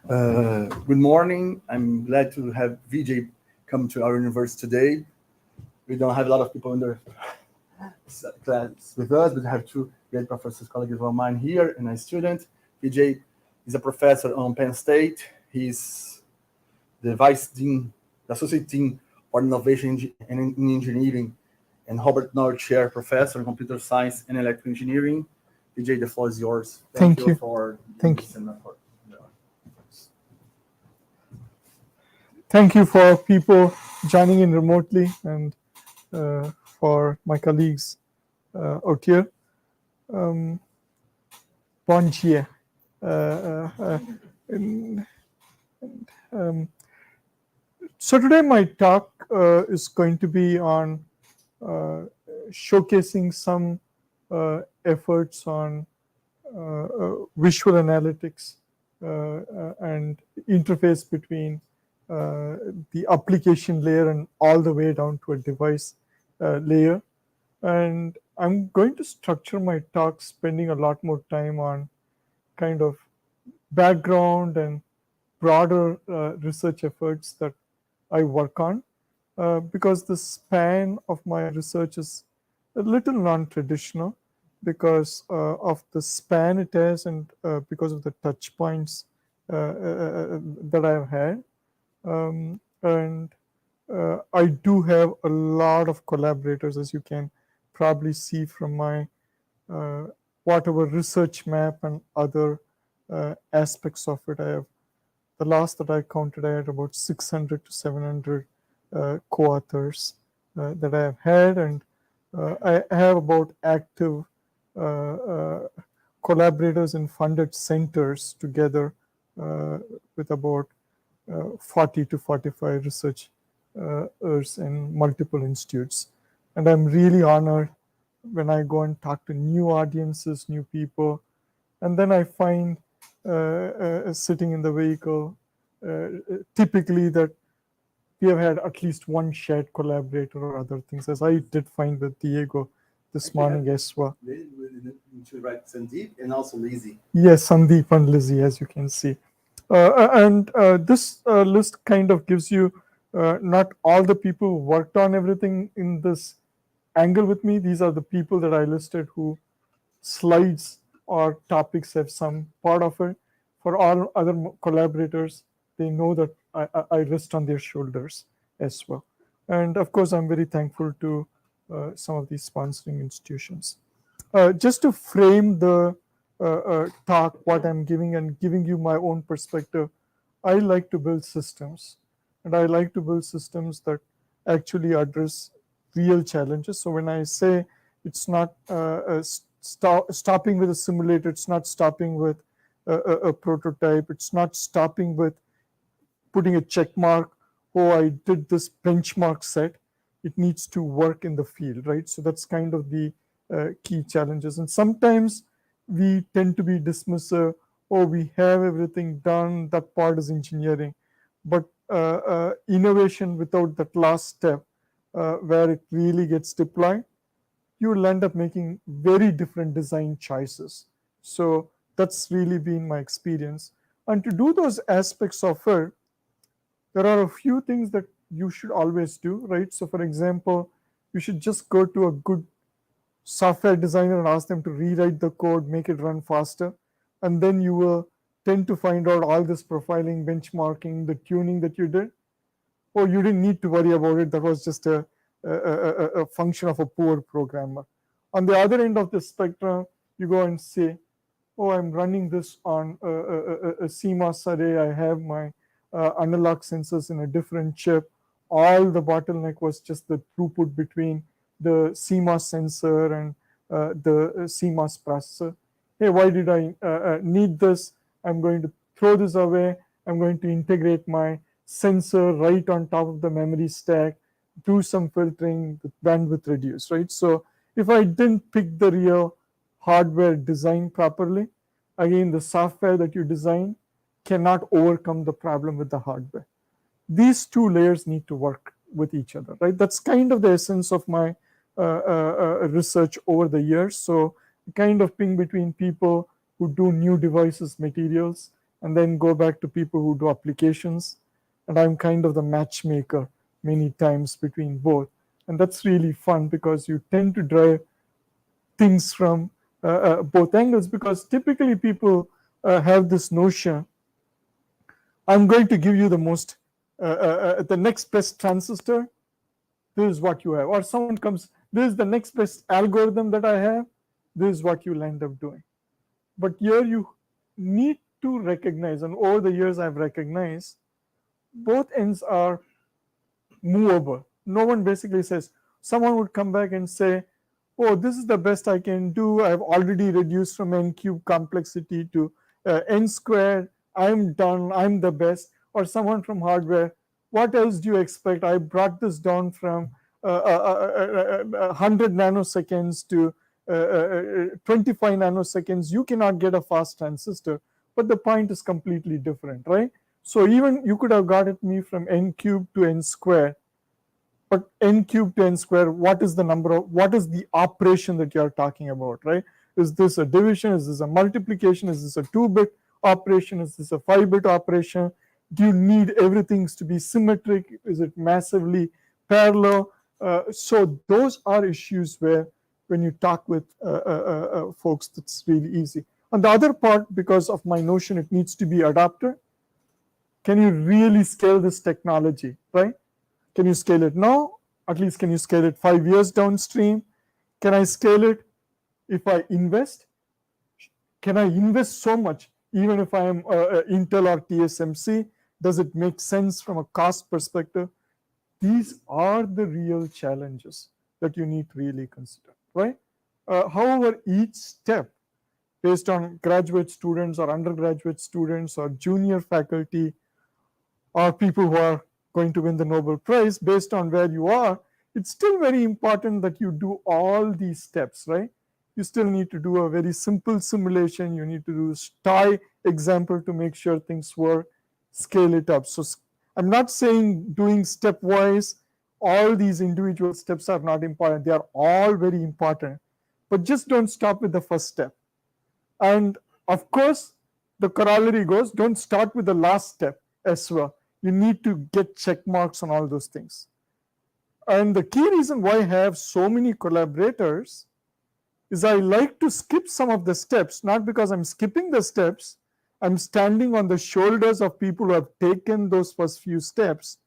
Good morning. I'm glad to have Vijay come to our university today. We don't have a lot of people in the class with us, but we have two great professors, colleagues of mine here, and a student. Vijay is a professor on Penn State. He's the vice dean, the associate dean for innovation in engineering, and Robert Noll chair professor in computer science and electrical engineering. Vijay, the floor is yours. Thank you for Thank this you. Thank you for people joining in remotely and for my colleagues out here. Bon dia. So today my talk is going to be on showcasing some efforts on visual analytics and interface between the application layer and all the way down to a device layer. And I'm going to structure my talk spending a lot more time on kind of background and broader research efforts that I work on because the span of my research is a little non-traditional because of the span it has and because of the touch points that I've had. And I do have a lot of collaborators, as you can probably see from my whatever research map and other aspects of it. I have the last that I counted, I had about 600 to 700 co-authors that I have had, and I have about active collaborators in funded centers together with about 40 to 45 researchers in multiple institutes. And I'm really honored when I go and talk to new audiences, new people, and then I find sitting in the vehicle typically that we have had at least one shared collaborator or other things, as I did find with Diego this morning as well. To write Sandeep and also Lizzie. Yes, Sandeep and Lizzie, as you can see. And this list kind of gives you not all the people who worked on everything in this angle with me. These are the people that I listed who slides or topics have some part of it. For all other collaborators, they know that I rest on their shoulders as well. And of course, I'm very thankful to some of these sponsoring institutions. Just to frame the talk, what I'm giving and giving you my own perspective, I like to build systems. And I like to build systems that actually address real challenges. So when I say it's not stopping with a simulator, it's not stopping with a prototype, it's not stopping with putting a check mark, oh, I did this benchmark set. It needs to work in the field, right? So that's kind of the key challenges. And sometimes we tend to be dismissive, oh, we have everything done, that part is engineering. But innovation without that last step, where it really gets deployed, you will end up making very different design choices. So that's really been my experience. And to do those aspects of it, there are a few things that you should always do, right? So for example, you should just go to a good software designer and ask them to rewrite the code, make it run faster. And then you will tend to find out all this profiling, benchmarking, the tuning that you did. Oh, you didn't need to worry about it. That was just a function of a poor programmer. On the other end of the spectrum, you go and say, oh, I'm running this on a CMOS array. I have my analog sensors in a different chip. All the bottleneck was just the throughput between the CMOS sensor and the CMOS processor. Hey, why did I need this? I'm going to throw this away. I'm going to integrate my sensor right on top of the memory stack, do some filtering, the bandwidth reduce, right? So if I didn't pick the real hardware design properly, again, the software that you design cannot overcome the problem with the hardware. These two layers need to work with each other, right? That's kind of the essence of my research over the years. So kind of ping between people who do new devices, materials, and then go back to people who do applications. And I'm kind of the matchmaker many times between both. And that's really fun because you tend to drive things from both angles, because typically people have this notion, I'm going to give you the next best transistor, this is what you have. Or someone comes, this is the next best algorithm that I have, this is what you'll end up doing. But here you need to recognize, and over the years I've recognized, both ends are movable. No one basically says, someone would come back and say, oh, this is the best I can do. I've already reduced from n cube complexity to n squared. I'm done. I'm the best. Or someone from hardware, what else do you expect? I brought this down from 100 nanoseconds to 25 nanoseconds. You cannot get a fast transistor. But the point is completely different, right? So even you could have got at me from n cubed to n squared. But n cubed to n squared, what is the number of, what is the operation that you're talking about, right? Is this a division? Is this a multiplication? Is this a 2-bit operation? Is this a 5-bit operation? Do you need everything to be symmetric? Is it massively parallel? So those are issues where when you talk with folks, that's really easy. On the other part, because of my notion it needs to be adapter, can you really scale this technology, right? Can you scale it now? At least can you scale it 5 years downstream? Can I scale it if I invest? Can I invest so much even if I am Intel or TSMC? Does it make sense from a cost perspective? These are the real challenges that you need to really consider, right? However, each step based on graduate students or undergraduate students or junior faculty or people who are going to win the Nobel Prize, based on where you are, it's still very important that you do all these steps, right? You still need to do a very simple simulation. You need to do tie example to make sure things work, scale it up. So I'm not saying doing stepwise, all these individual steps are not important. They are all very important, but just don't stop with the first step. And of course, the corollary goes, don't start with the last step as well. You need to get check marks on all those things. And the key reason why I have so many collaborators is I like to skip some of the steps, not because I'm skipping the steps, I'm standing on the shoulders of people who have taken those first few steps.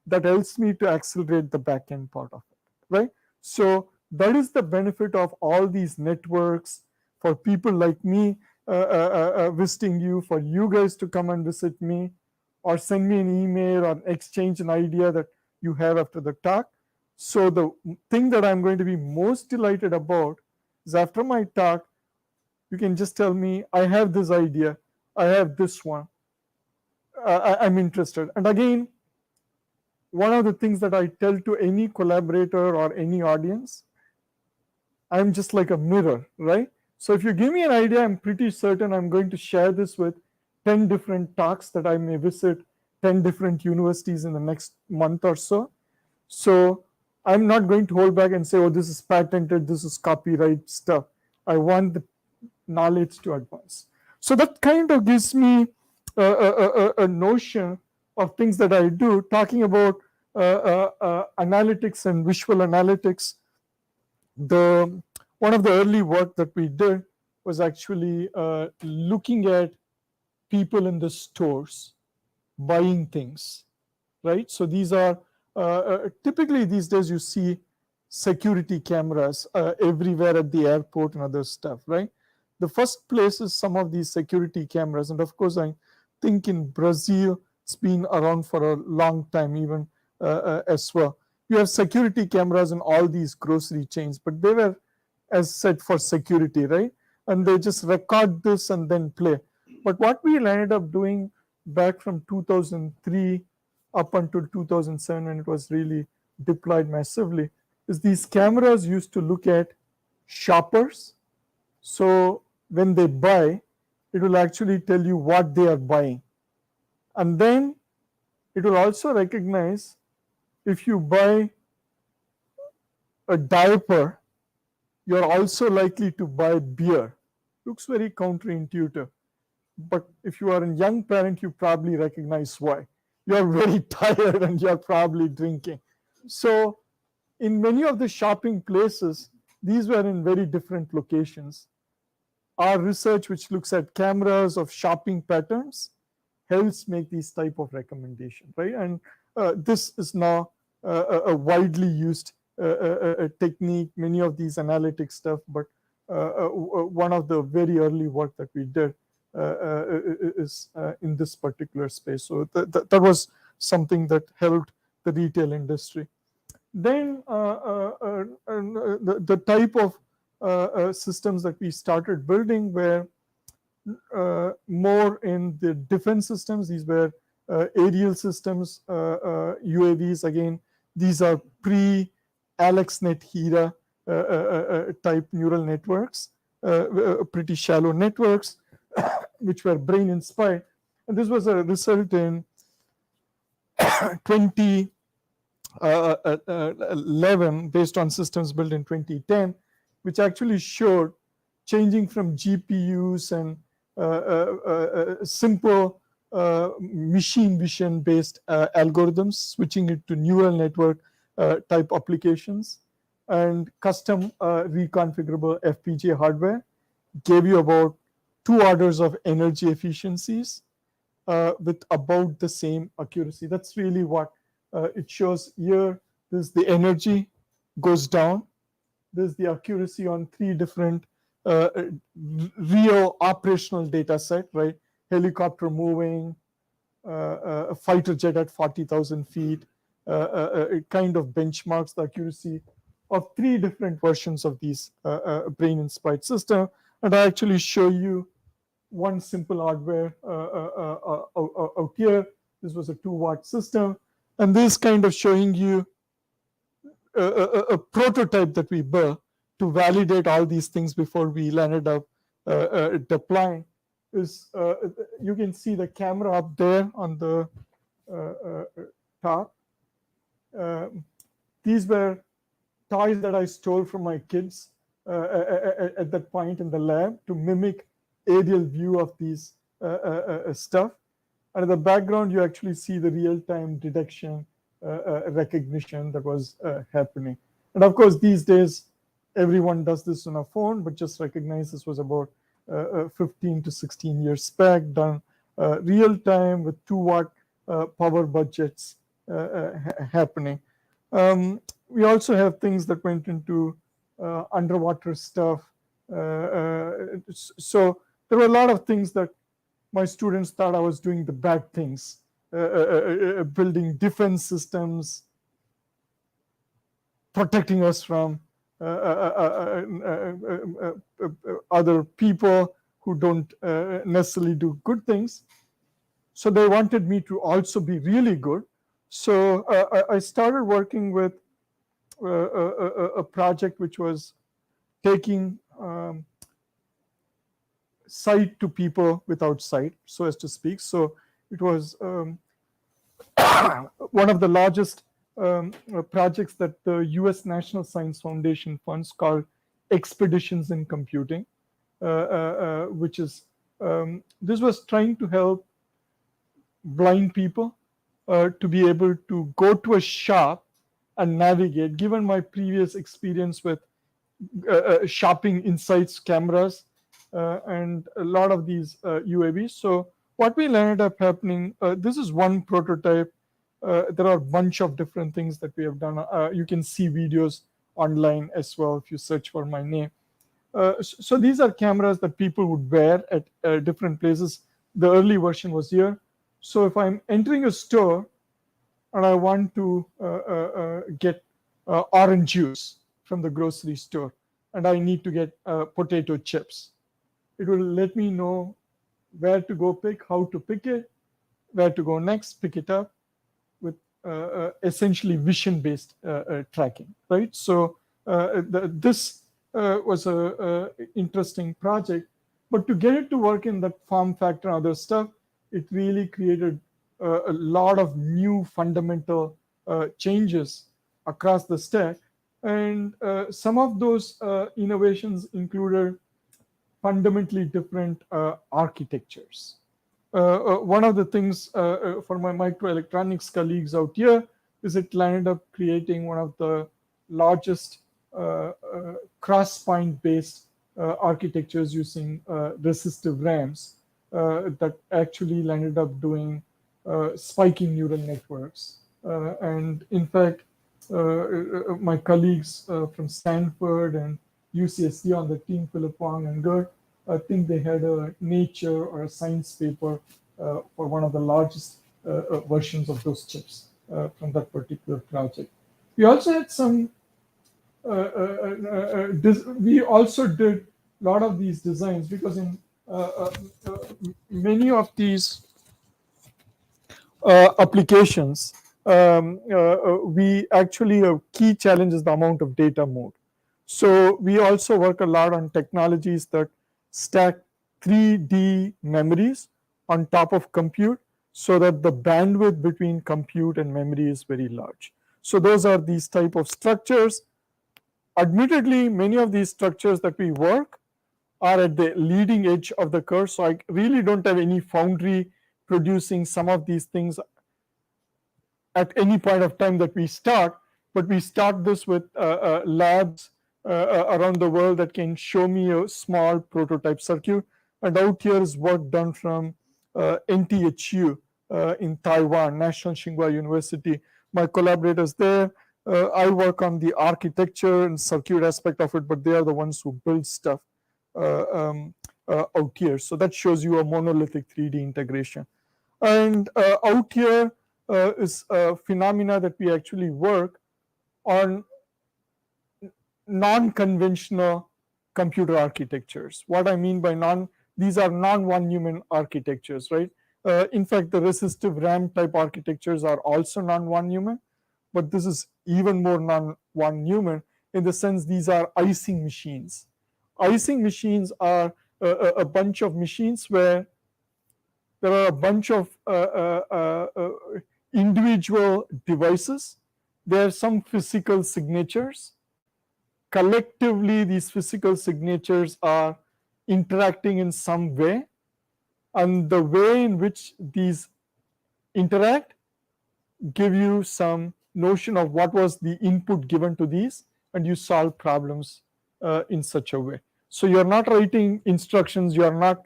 That helps me to accelerate the back end part of it, right? So that is the benefit of all these networks, for people like me visiting you, for you guys to come and visit me, or send me an email or exchange an idea that you have after the talk. So the thing that I'm going to be most delighted about is after my talk, you can just tell me, I have this idea, I have this one, I'm interested. And again, one of the things that I tell to any collaborator or any audience, I'm just like a mirror, right? So if you give me an idea, I'm pretty certain I'm going to share this with 10 different talks that I may visit, 10 different universities in the next month or so. So I'm not going to hold back and say, oh, this is patented, this is copyright stuff. I want the knowledge to advance. So that kind of gives me a notion of things that I do, talking about analytics and visual analytics. One of the early work that we did was actually looking at people in the stores buying things, right? So these are typically these days you see security cameras everywhere at the airport and other stuff, right? The first place is some of these security cameras, and of course I think in Brazil it's been around for a long time even as well. You have security cameras in all these grocery chains, but they were as said for security, right? And they just record this and then play. But what we ended up doing back from 2003 up until 2007, when it was really deployed massively, is these cameras used to look at shoppers. So when they buy, it will actually tell you what they are buying. And then it will also recognize if you buy a diaper, you're also likely to buy beer. Looks very counterintuitive. but if you are a young parent, you probably recognize why. You're very tired and you're probably drinking. So in many of the shopping places, these were in very different locations. Our research, which looks at cameras of shopping patterns, helps make these type of recommendations, right? And this is now a widely used technique, many of these analytic stuff, but one of the very early work that we did is in this particular space. So that was something that helped the retail industry. Then the type of systems that we started building were more in the defense systems. These were aerial systems, UAVs. Again, these are pre-AlexNet era type neural networks, pretty shallow networks, which were brain inspired. And this was a result in 2011 based on systems built in 2010, which actually showed changing from GPUs and simple machine vision based algorithms, switching it to neural network type applications, and custom reconfigurable FPGA hardware gave you about 2 orders of energy efficiencies with about the same accuracy. That's really what it shows here. This the energy goes down. There's the accuracy on 3 different real operational data set, right? Helicopter moving, a fighter jet at 40,000 feet. It kind of benchmarks the accuracy of 3 different versions of these brain-inspired system. And I actually show you one simple hardware out here. This was a 2-watt system. And this kind of showing you a prototype that we built to validate all these things before we landed up deploying. Is you can see the camera up there on the top. These were toys that I stole from my kids at that point in the lab to mimic aerial view of these stuff. And in the background, you actually see the real-time detection recognition that was happening. And of course, these days, everyone does this on a phone, but just recognize this was about 15 to 16 years back, done real-time with 2-watt power budgets happening. We also have things that went into underwater stuff. So there were a lot of things that my students thought I was doing the bad things, building defense systems, protecting us from other people who don't necessarily do good things. So they wanted me to also be really good. So I started working with a project which was taking sight to people without sight, so as to speak. So it was one of the largest projects that the US National Science Foundation funds, called Expeditions in Computing, which is, this was trying to help blind people to be able to go to a shop and navigate. Given my previous experience with shopping insights cameras and a lot of these UAVs. So what will ended up happening, this is one prototype. There are a bunch of different things that we have done. You can see videos online as well if you search for my name. So these are cameras that people would wear at different places. The early version was here. So if I'm entering a store and I want to get orange juice from the grocery store, and I need to get potato chips, it will let me know where to go pick, how to pick it, where to go next, pick it up, with essentially vision-based tracking, right? So this was a interesting project, but to get it to work in that form factor and other stuff, it really created a lot of new fundamental changes across the stack. And some of those innovations included fundamentally different architectures. One of the things for my microelectronics colleagues out here is it landed up creating one of the largest cross-point based architectures using resistive RAMs that actually landed up doing spiking neural networks. And in fact, my colleagues from Stanford and UCSD on the team, Philip Wang and Gert, I think they had a Nature or a Science paper for one of the largest versions of those chips from that particular project. We also had some, we also did a lot of these designs because in many of these applications, we actually, a key challenge is the amount of data moved. So we also work a lot on technologies that stack 3D memories on top of compute so that the bandwidth between compute and memory is very large. So those are these type of structures. Admittedly, many of these structures that we work are at the leading edge of the curve. So I really don't have any foundry producing some of these things at any point of time that we start, but we start this with labs around the world that can show me a small prototype circuit. And out here is work done from NTHU in Taiwan, National Tsinghua University. My collaborators there, I work on the architecture and circuit aspect of it, but they are the ones who build stuff out here. So that shows you a monolithic 3D integration. And out here is a phenomena that we actually work on non-conventional computer architectures. What I mean by these are non-one Neumann architectures, right? In fact, the resistive RAM type architectures are also non-one Neumann, but this is even more non-one Neumann in the sense these are icing machines. Icing machines are a bunch of machines where there are a bunch of individual devices. There are some physical signatures. Collectively, these physical signatures are interacting in some way, and the way in which these interact give you some notion of what was the input given to these, and you solve problems in such a way. So you're not writing instructions, you're not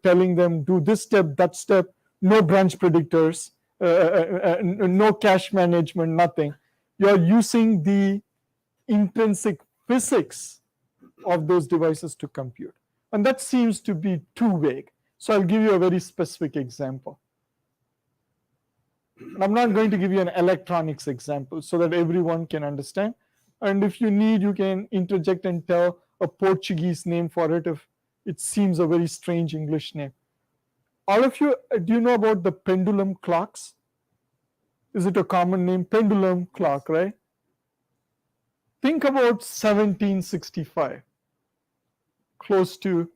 telling them do this step, that step, no branch predictors, no cache management, nothing. You're using the intrinsic physics of those devices to compute. And that seems to be too vague. So I'll give you a very specific example. And I'm not going to give you an electronics example so that everyone can understand. And if you need, you can interject and tell a Portuguese name for it if it seems a very strange English name. All of you, do you know about the pendulum clocks? Is it a common name? Pendulum clock, right? Think about 1765, close to,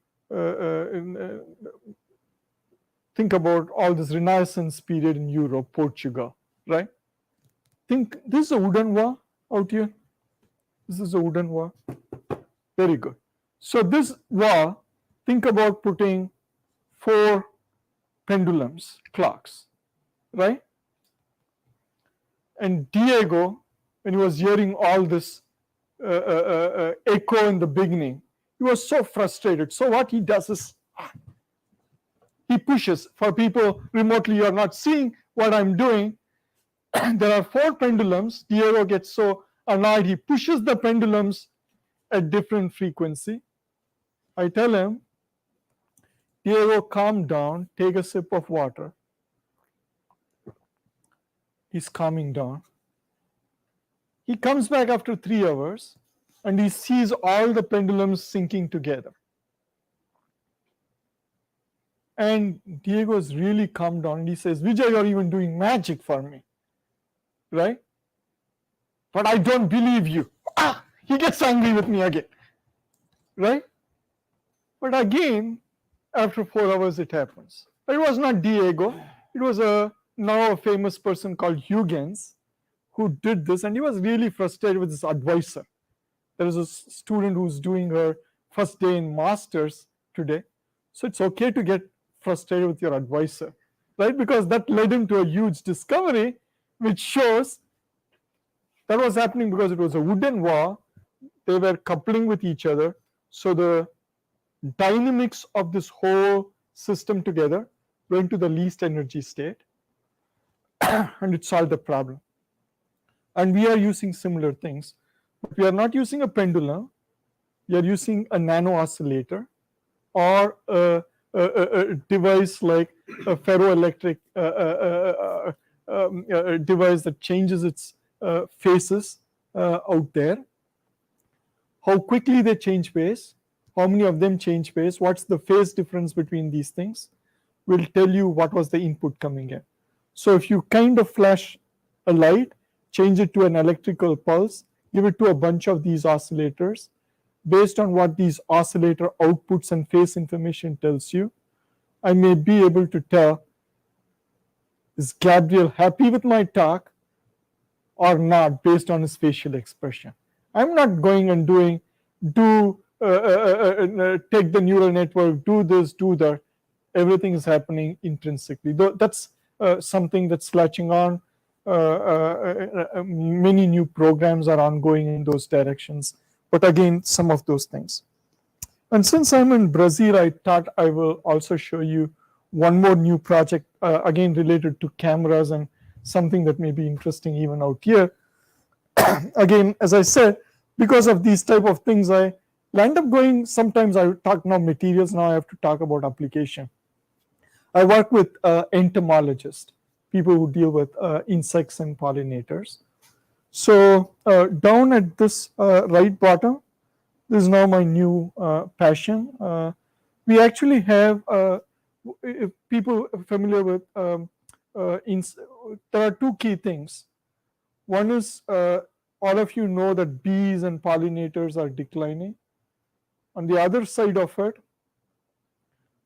think about all this Renaissance period in Europe, Portugal, right? Think, this is a wooden wall out here. This is a wooden wall. Very good. So this wall, think about putting 4 pendulums, clocks, right? And Diego, when he was hearing all this echo in the beginning, he was so frustrated. So what he does is he pushes. For people remotely, you are not seeing what I'm doing. There are 4 pendulums. Diego gets so annoyed, he pushes the pendulums at different frequency. I tell him, Diego, calm down, take a sip of water. He's calming down. He comes back after 3 hours and he sees all the pendulums syncing together. And Diego's really calmed down and he says, Vijay, you're even doing magic for me, right? But I don't believe you. He gets angry with me again, right? But again, after 4 hours, it happens. It was not Diego. It was now a famous person called Huygens who did this, and he was really frustrated with his advisor. There is a student who's doing her first day in masters today, so it's okay to get frustrated with your advisor, right? Because that led him to a huge discovery, which shows that was happening because it was a wooden wall. They were coupling with each other, so the dynamics of this whole system together went to the least energy state, and it solved the problem. And we are using similar things, but we are not using a pendulum. We are using a nano oscillator or a device like a ferroelectric device that changes its phases out there. How quickly they change phase, how many of them change phase, what's the phase difference between these things, will tell you what was the input coming in. So if you kind of flash a light, change it to an electrical pulse, give it to a bunch of these oscillators, based on what these oscillator outputs and phase information tells you, I may be able to tell, is Gabriel happy with my talk or not based on his facial expression. I'm not going and take the neural network, do this, do that. Everything is happening intrinsically. That's something that's latching on. Many new programs are ongoing in those directions. But again, some of those things. And since I'm in Brazil, I thought I will also show you one more new project, again related to cameras and something that may be interesting even out here. Again, as I said, because of these type of things, I end up going, sometimes I talk now materials, now I have to talk about application. I work with entomologists, people who deal with insects and pollinators. So down at this right bottom, this is now my new passion. We actually have, if people are familiar with, there are two key things. One is all of you know that bees and pollinators are declining. On the other side of it,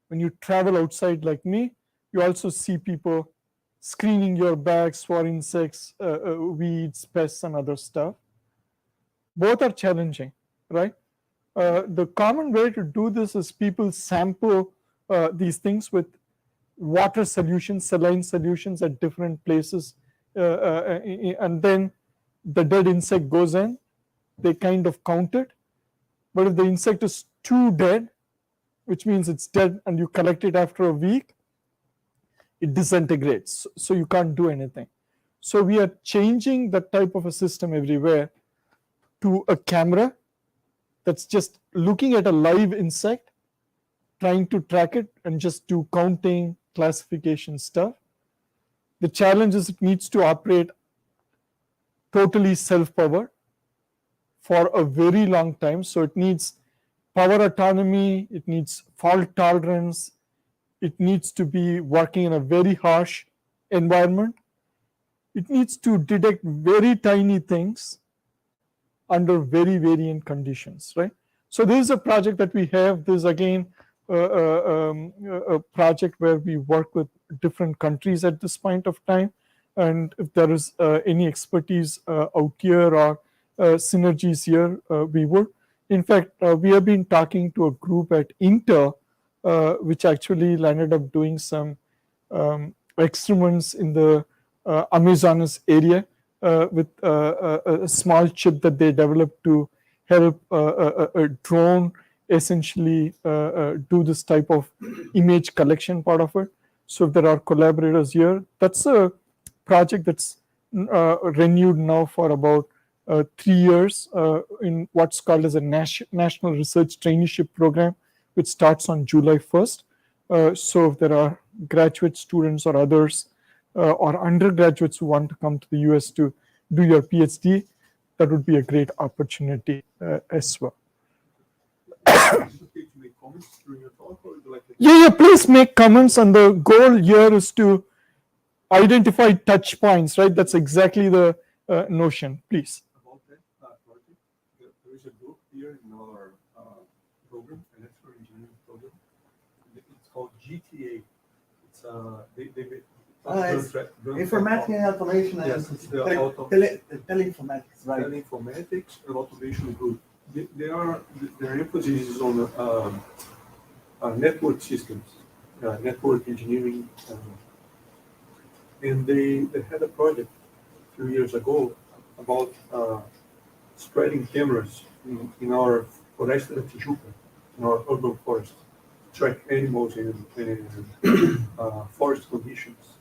when you travel outside like me, you also see people screening your bags for insects, weeds, pests, and other stuff. Both are challenging, right? The common way to do this is people sample these things with water solutions, saline solutions at different places, and then the dead insect goes in, they kind of count it. But if the insect is too dead, which means it's dead, and you collect it after a week, it disintegrates, so you can't do anything. So we are changing that type of a system everywhere to a camera that's just looking at a live insect, trying to track it and just do counting, classification stuff. The challenge is it needs to operate totally self-powered for a very long time. So it needs power autonomy, it needs fault tolerance, it needs to be working in a very harsh environment. It needs to detect very tiny things under very variant conditions, right? So this is a project that we have. This is again a project where we work with different countries at this point of time. And if there is any expertise out here or synergies here, we would. In fact, we have been talking to a group at Intel, which actually landed up doing some experiments in the Amazonas area with a small chip that they developed to help a drone essentially do this type of image collection part of it. So if there are collaborators here, that's a project that's renewed now for about 3 years in what's called as a National Research Traineeship Program, which starts on July 1st. So if there are graduate students or others or undergraduates who want to come to the US to do your PhD, that would be a great opportunity as well. Yeah, please make comments. And the goal here is to identify touch points, right? That's exactly the notion. Please. About that project, there is a group here in our program, electrical engineering program. It's called GTA. It's informatics and automation. Yes, it's the teleinformatics, right? Teleinformatics and automation group. their emphasis is on network systems, network engineering, and they had a project a few years ago about spreading cameras in our Floresta da Tijuca, in our urban forest, track animals and forest conditions.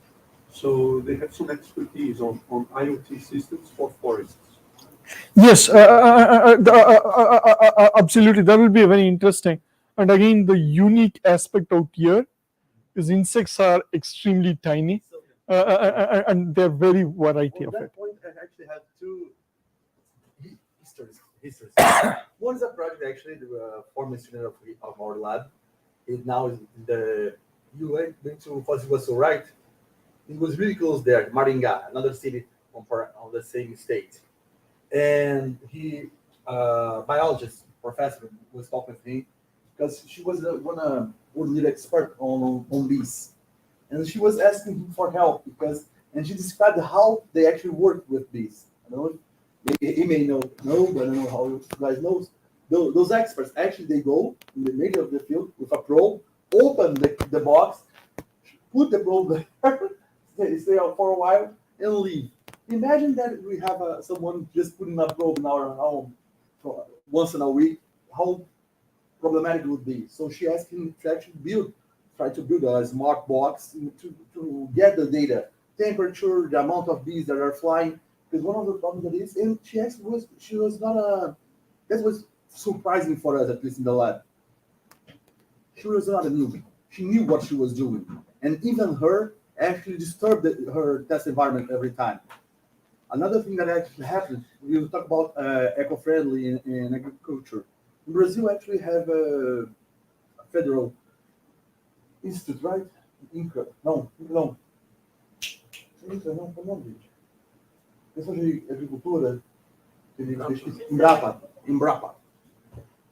So they have some expertise on IoT systems for forests. Yes, absolutely. That will be very interesting. And again, the unique aspect out here is insects are extremely tiny, and they're very variety of On it. that point, I actually have two histories. One is a project actually the former student of our lab. It now is the you went to Foz do Iguaçu, right? It was really close there, Maringá, another city on the same state. And he, biologist professor, was talking with me because she was one lead expert on bees, and she was asking him for help and she described how they actually work with bees. I don't know, maybe he may know, but I don't know how you guys know. Those experts actually they go in the middle of the field with a probe, open the box, put the probe there, stay out for a while, and leave. Imagine that we have someone just putting a probe in our home for once in a week. How problematic it would be. So she asked him to actually try to build a smart box to get the data, temperature, the amount of bees that are flying. Because one of the problems that is, and she was not that was surprising for us, at least in the lab. She was not a newbie. She knew what she was doing. And even her actually disturbed her test environment every time. Another thing that actually happened, we talk about eco-friendly in agriculture. In Brazil, actually have a federal institute, right? INCRA. No. INCRA não, qual é o nome? Questão de agricultura, Embrapa.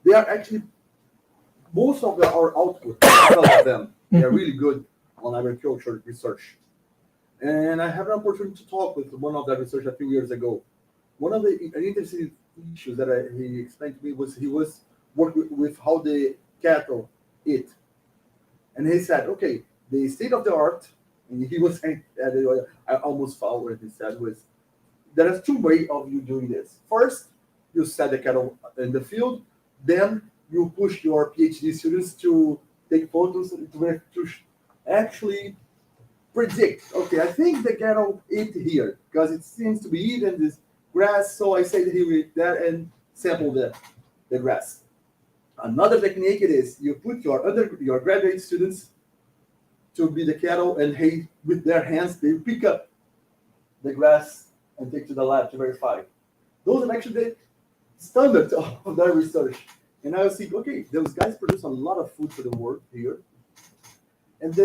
They are actually, most of our output, because of them, they are really good on agriculture research. And I had an opportunity to talk with one of the researchers a few years ago. One of the interesting issues that he explained to me was he was working with how the cattle eat. And he said, okay, the state of the art, and he was saying, I almost followed what he said, was there are two ways of you doing this. First, you set the cattle in the field, then you push your PhD students to take photos to actually predict. Okay, I think the cattle eat here because it seems to be eating this grass, so I say that he will eat that and sample the grass. Another technique is you put your graduate students to be the cattle, and with their hands they pick up the grass and take to the lab to verify. Those are actually the standards of their research. And I was thinking, okay, those guys produce a lot of food for the world here, and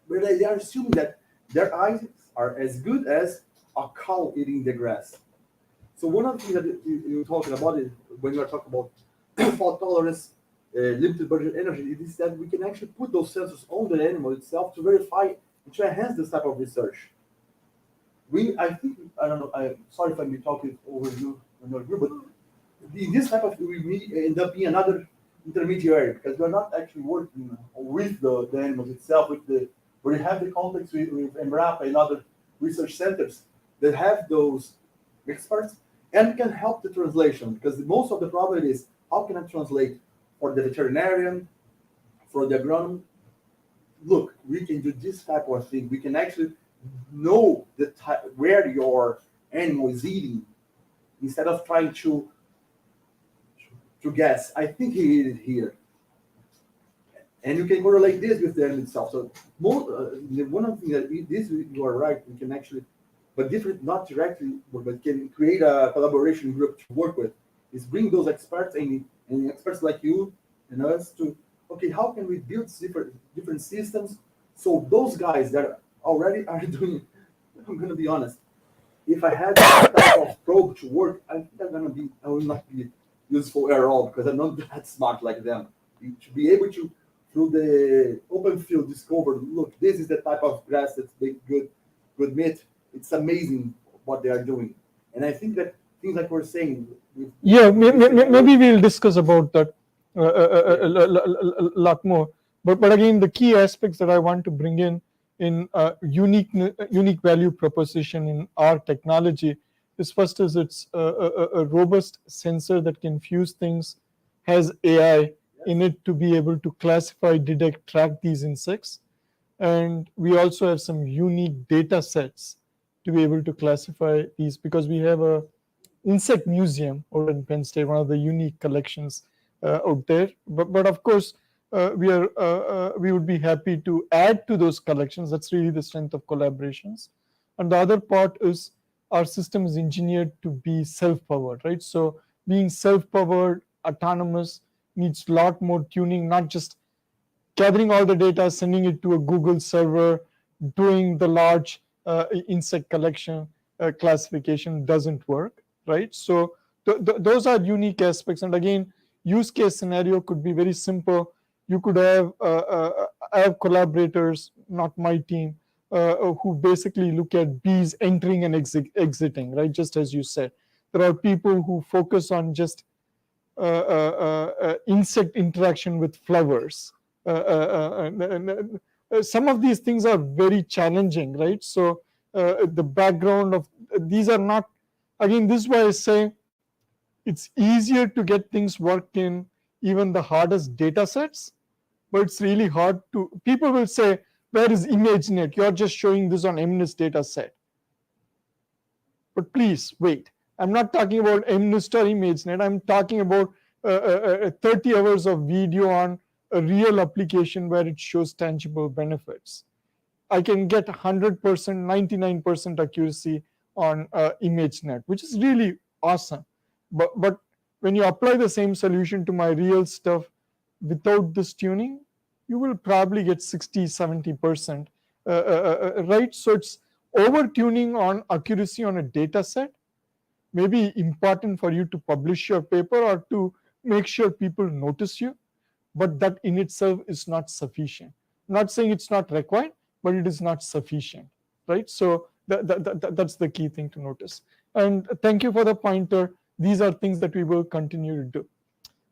where they are assuming that their eyes are as good as a cow eating the grass. So one of the things that you're talking about is when you are talking about fault tolerance, limited budget energy, it is that we can actually put those sensors on the animal itself to verify and to enhance this type of research. I don't know, I'm sorry if I'm talking over you, but in this type of, we end up being another intermediary because we're not actually working with the animals itself, where you have the context with Embrapa and other research centers that have those experts and can help the translation, because most of the problem is how can I translate for the veterinarian, for the agronomist? Look, we can do this type of thing. We can actually know the where your animal is eating instead of trying to guess. I think he ate it here. And you can correlate this with the animal itself. So one of the things that this you are right, we can actually, but different, not directly, but can create a collaboration group to work with, is bring those experts and experts like you and us to, okay, how can we build different systems so those guys that already are doing, I'm going to be honest, if I had that type of probe to work, I think I will not be useful at all because I'm not that smart like them. To be able to, through the open field, discover, look, this is the type of grass that's good meat. It's amazing what they are doing. And I think that things like we're saying, Yeah, maybe we'll discuss about that a lot more. But again, the key aspects that I want to bring in unique value proposition in our technology is first is it's a robust sensor that can fuse things, has AI in it to be able to classify, detect, track these insects, and we also have some unique data sets to be able to classify these because we have a insect museum over in Penn State, one of the unique collections out there. But of course, we would be happy to add to those collections. That's really the strength of collaborations. And the other part is our system is engineered to be self-powered, right? So being self-powered, autonomous needs a lot more tuning, not just gathering all the data, sending it to a Google server, doing the large insect collection classification doesn't work, right? So those are unique aspects. And again, use case scenario could be very simple. You could have collaborators, not my team, who basically look at bees entering and exiting, right? Just as you said, there are people who focus on just insect interaction with flowers. Some of these things are very challenging, right? So the background of these are not, again, this is why I say it's easier to get things worked in even the hardest data sets, but it's really hard to, people will say, where is ImageNet? You're just showing this on MNIST data set. But please wait. I'm not talking about MNIST or ImageNet. I'm talking about 30 hours of video on a real application where it shows tangible benefits. I can get 100%, 99% accuracy on ImageNet, which is really awesome. But when you apply the same solution to my real stuff without this tuning, you will probably get 60, 70%, right? So it's over-tuning on accuracy on a data set may be important for you to publish your paper or to make sure people notice you, but that in itself is not sufficient. I'm not saying it's not required, but it is not sufficient, right? So that's the key thing to notice. And thank you for the pointer. These are things that we will continue to do.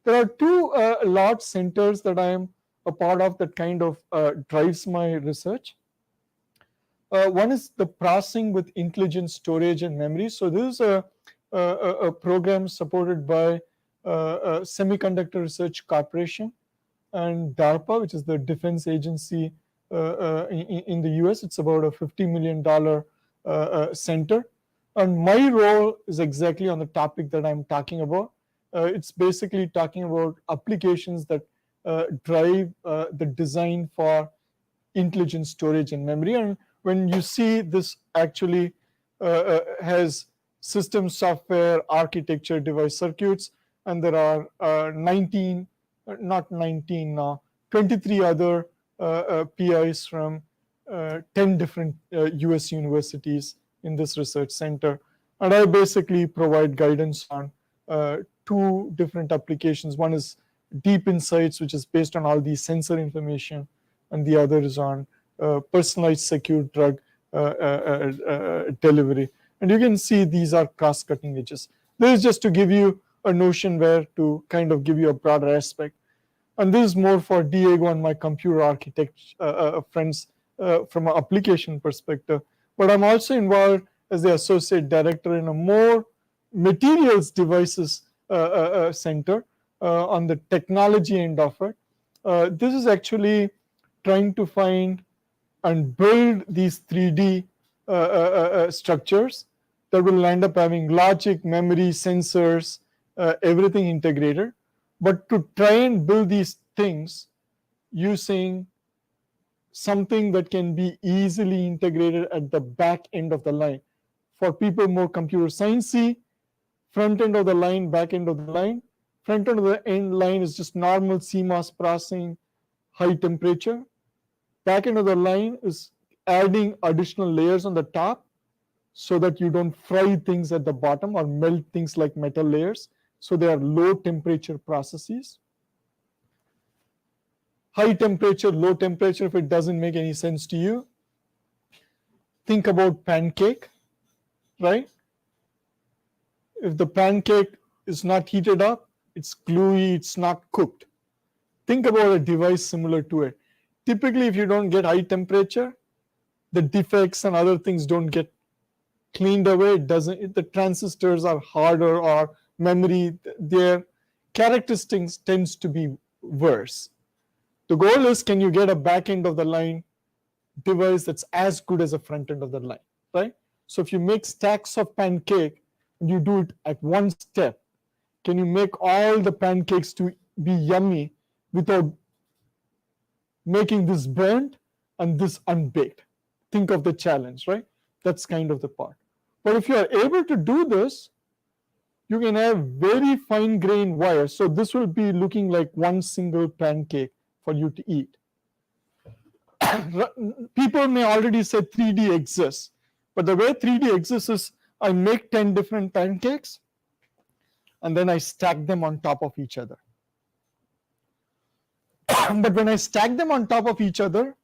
There are two large centers that I am a part of that kind of drives my research. One is the processing with intelligent storage and memory. So this is a program supported by Semiconductor Research Corporation and DARPA, which is the defense agency in the US. It's about a $50 million center. And my role is exactly on the topic that I'm talking about. It's basically talking about applications that drive the design for intelligent storage and memory. And when you see this actually has system software, architecture, device circuits, and there are 23 other PIs from 10 different US universities in this research center. And I basically provide guidance on two different applications. One is deep insights, which is based on all the sensor information, and the other is on personalized secure drug delivery. And you can see these are cross-cutting edges. This is just to give you a notion where to kind of give you a broader aspect. And this is more for Diego and my computer architect friends from an application perspective. But I'm also involved as the associate director in a more materials devices center on the technology end of it. This is actually trying to find and build these 3D structures that will end up having logic, memory, sensors, everything integrated. But to try and build these things using something that can be easily integrated at the back end of the line. For people more computer sciencey, front end of the line, back end of the line. Front end of the end line is just normal CMOS processing, high temperature. Back end of the line is adding additional layers on the top so that you don't fry things at the bottom or melt things like metal layers. So they are low temperature processes. High temperature, low temperature, if it doesn't make any sense to you, think about pancake, right? If the pancake is not heated up, it's gluey, it's not cooked. Think about a device similar to it. Typically, if you don't get high temperature, the defects and other things don't get cleaned away. The transistors are harder, or memory, their characteristics tends to be worse. The goal is, can you get a back end of the line device that's as good as a front end of the line, right? So if you make stacks of pancake and you do it at one step, can you make all the pancakes to be yummy without making this burnt and this unbaked? Think of the challenge, right? That's kind of the part. But if you are able to do this, you can have very fine grained wires. So this will be looking like one single pancake for you to eat. People may already say 3D exists, but the way 3D exists is I make 10 different pancakes and then I stack them on top of each other. But when I stack them on top of each other,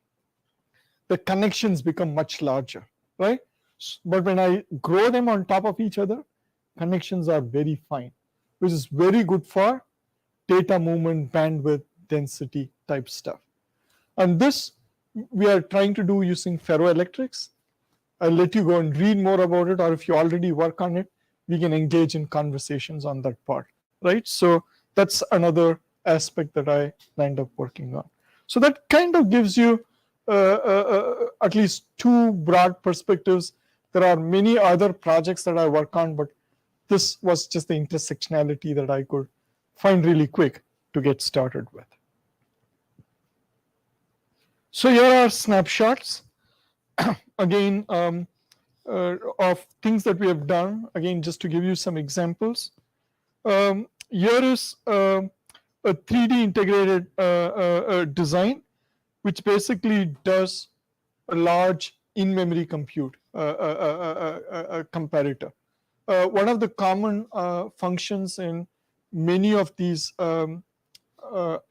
the connections become much larger, right? But when I grow them on top of each other, connections are very fine, which is very good for data movement, bandwidth, density type stuff. And this we are trying to do using ferroelectrics. I'll let you go and read more about it, or if you already work on it, we can engage in conversations on that part, right? So that's another aspect that I end up working on. So that kind of gives you at least two broad perspectives. There are many other projects that I work on, but this was just the intersectionality that I could find really quick to get started with. So here are snapshots, again, of things that we have done, again, just to give you some examples. Here is a 3D integrated design, which basically does a large in-memory compute comparator. One of the common functions in many of these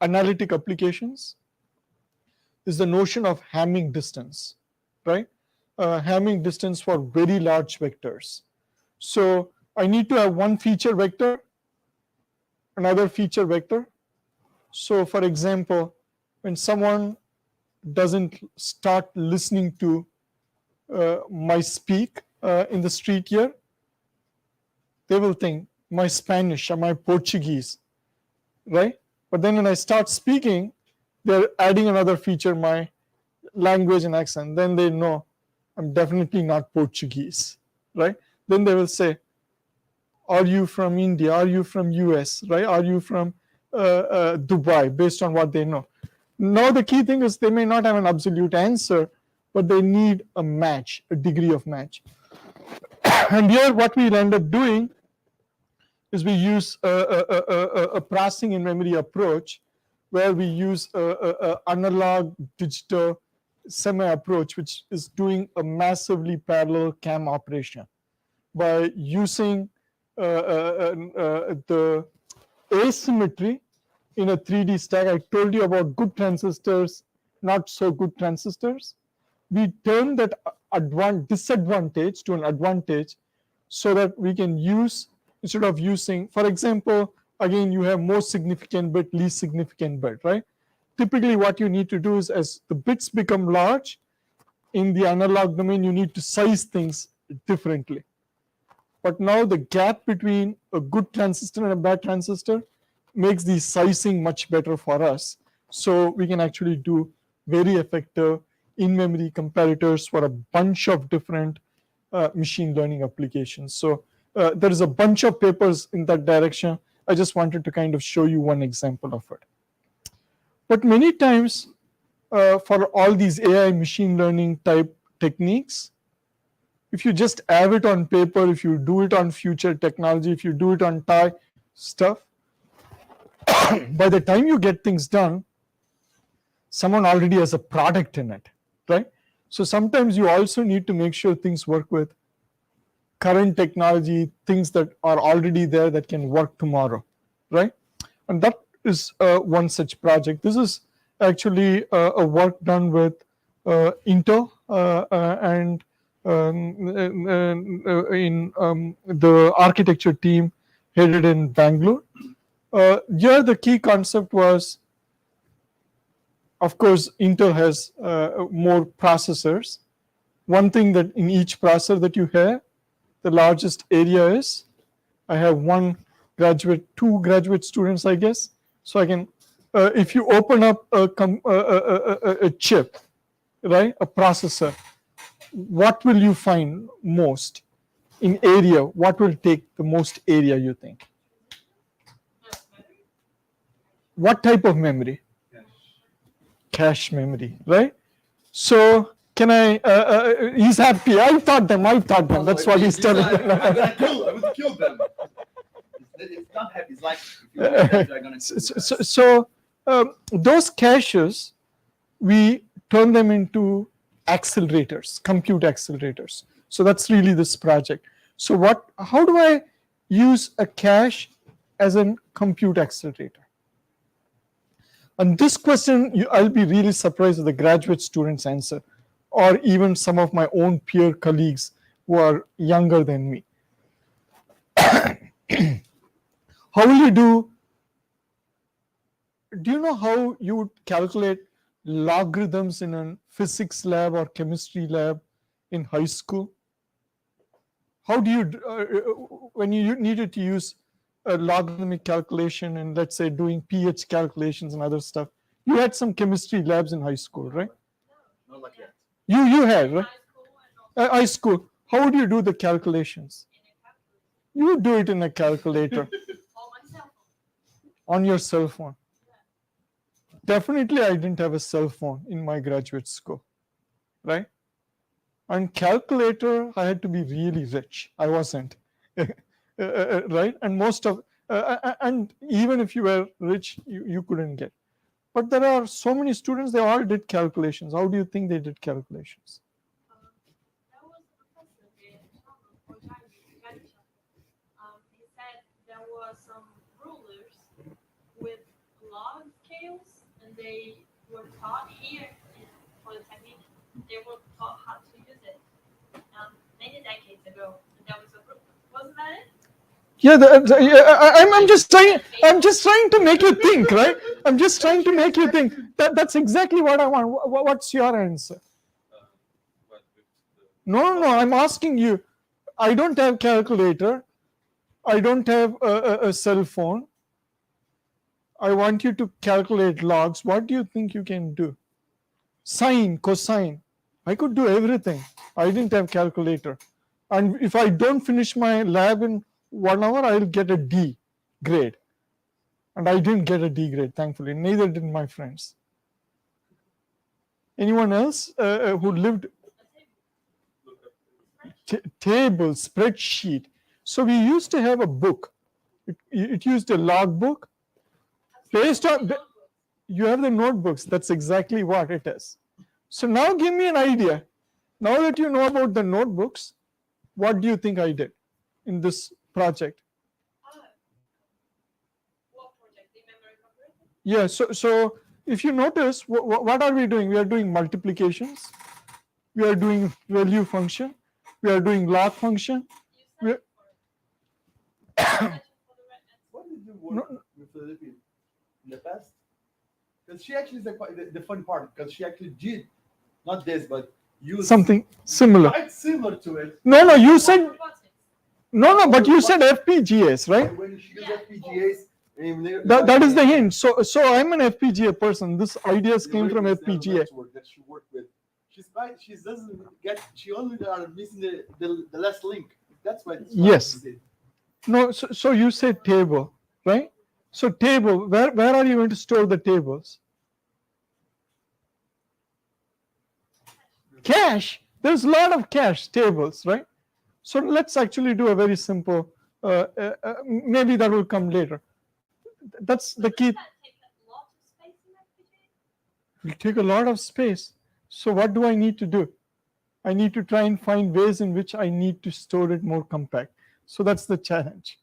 analytic applications is the notion of Hamming distance, right? Hamming distance for very large vectors. So I need to have one feature vector, another feature vector. So for example, when someone doesn't start listening to my speak in the street here, they will think my Spanish or my Portuguese, right? But then when I start speaking, they're adding another feature, my language and accent. Then they know I'm definitely not Portuguese, right? Then they will say, are you from India? Are you from US, right? Are you from Dubai, based on what they know. Now the key thing is they may not have an absolute answer, but they need a match, a degree of match. And here what we'll end up doing is we use a processing in memory approach, where we use a analog digital semi approach, which is doing a massively parallel CAM operation by using the asymmetry in a 3D stack. I told you about good transistors, not so good transistors. We turn that disadvantage to an advantage so that we can use, instead of using, for example, again, you have most significant bit, least significant bit, right? Typically what you need to do is, as the bits become large in the analog domain, you need to size things differently. But now the gap between a good transistor and a bad transistor makes the sizing much better for us. So we can actually do very effective in-memory comparators for a bunch of different machine learning applications. So there is a bunch of papers in that direction. I just wanted to kind of show you one example of it. But many times for all these AI machine learning type techniques, if you just have it on paper, if you do it on future technology, if you do it on TIE stuff, by the time you get things done, someone already has a product in it, right? So sometimes you also need to make sure things work with current technology, things that are already there that can work tomorrow, right? And that is one such project. This is actually a work done with Intel and in the architecture team headed in Bangalore. Here the key concept was, of course, Intel has more processors. One thing that in each processor that you have, the largest area is, I have two graduate students, I guess. So I can, if you open up a chip, right, a processor, what will you find most in area? What will take the most area, you think? What type of memory? Cache memory, right? So can I? He's happy. I taught them. That's what he's telling them. I would kill them. It's not happy. It's like if you want them, they're gonna kill you. So those caches, we turn them into accelerators, compute accelerators. So that's really this project. So how do I use a cache as a compute accelerator? And this question, I'll be really surprised at the graduate students' answer, or even some of my own peer colleagues who are younger than me. How will you do you know how you would calculate logarithms in a physics lab or chemistry lab in high school? How do you, when you needed to use a logarithmic calculation and let's say doing pH calculations and other stuff, you had some chemistry labs in high school, right? Not like that. You had, right? High school. How would you do the calculations? You would do it in a calculator. On your cell phone. Definitely I didn't have a cell phone in my graduate school, right? And calculator, I had to be really rich. I wasn't, right? And most of, and even if you were rich, you couldn't get. But there are so many students, they all did calculations. How do you think they did calculations? That was the professor in Vijay. He said there were some rulers with log scales, and they were taught here for the technique. They were taught how to use it many decades ago. And that was a group. Wasn't that it? Yeah, I'm just trying to make you think, right? I'm just trying to make you think. That's exactly what I want. What's your answer? No, I'm asking you. I don't have calculator. I don't have a cell phone. I want you to calculate logs. What do you think you can do? Sine, cosine. I could do everything. I didn't have calculator. And if I don't finish my lab in 1 hour, I'll get a D grade. And I didn't get a D grade, thankfully. Neither did my friends. Anyone else who lived? Table, spreadsheet. So we used to have a book. It used a log book. Based on, you have the notebooks. That's exactly what it is. So now give me an idea. Now that you know about the notebooks, what do you think I did in this project? What project? The memory comparison? Yeah, so if you notice, what are we doing? We are doing multiplications. We are doing value function. We are doing log function. You said What did you work with Felipe in the past? Because she actually is the fun part, because she actually did, not this, but use something similar. quite similar to it. No, you said, robotics. no, but you said FPGAs, right? When she used FPGAs, That is the hint. So I'm an FPGA person. This ideas came from FPGA. That she worked with. She doesn't get. She only are missing the last link. That's why. Yes. No, so you said table, right? So table, where are you going to store the tables? Cache. There's a lot of cache tables, right? So let's actually do a very simple. Maybe that will come later. That's the key. It will take a lot of space. So what do I need to do? I need to try and find ways in which I need to store it more compact. So that's the challenge.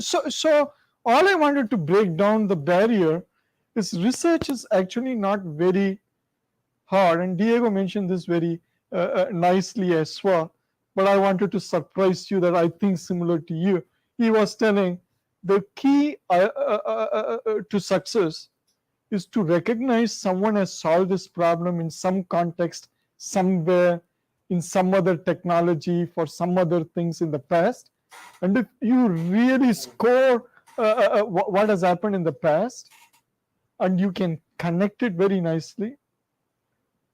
So all I wanted to break down the barrier is research is actually not very hard. And Diego mentioned this very nicely as well. but I wanted to surprise you that I think similar to you. He was telling the key to success is to recognize someone has solved this problem in some context, somewhere, in some other technology, for some other things in the past. And if you really score what has happened in the past, and you can connect it very nicely,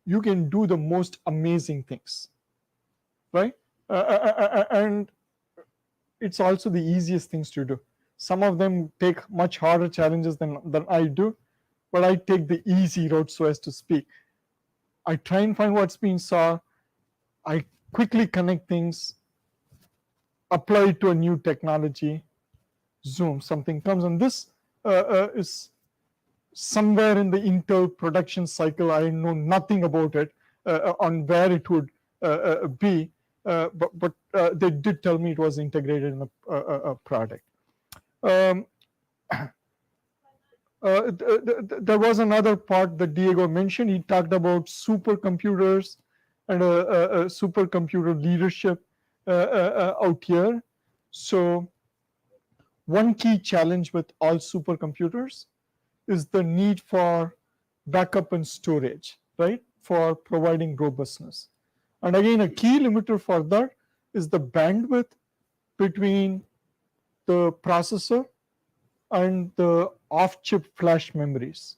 you can do the most amazing things, right? And it's also the easiest things to do. Some of them take much harder challenges than I do, but I take the easy road, so as to speak. I try and find what's being solved. I quickly connect things, apply it to a new technology, zoom, something comes. And this is somewhere in the Intel production cycle. I know nothing about it, on where it would be, but they did tell me it was integrated in a product. There was another part that Diego mentioned. He talked about supercomputers and supercomputer leadership out here. So one key challenge with all supercomputers is the need for backup and storage, right, for providing robustness. And again, a key limiter for that is the bandwidth between the processor and the off-chip flash memories.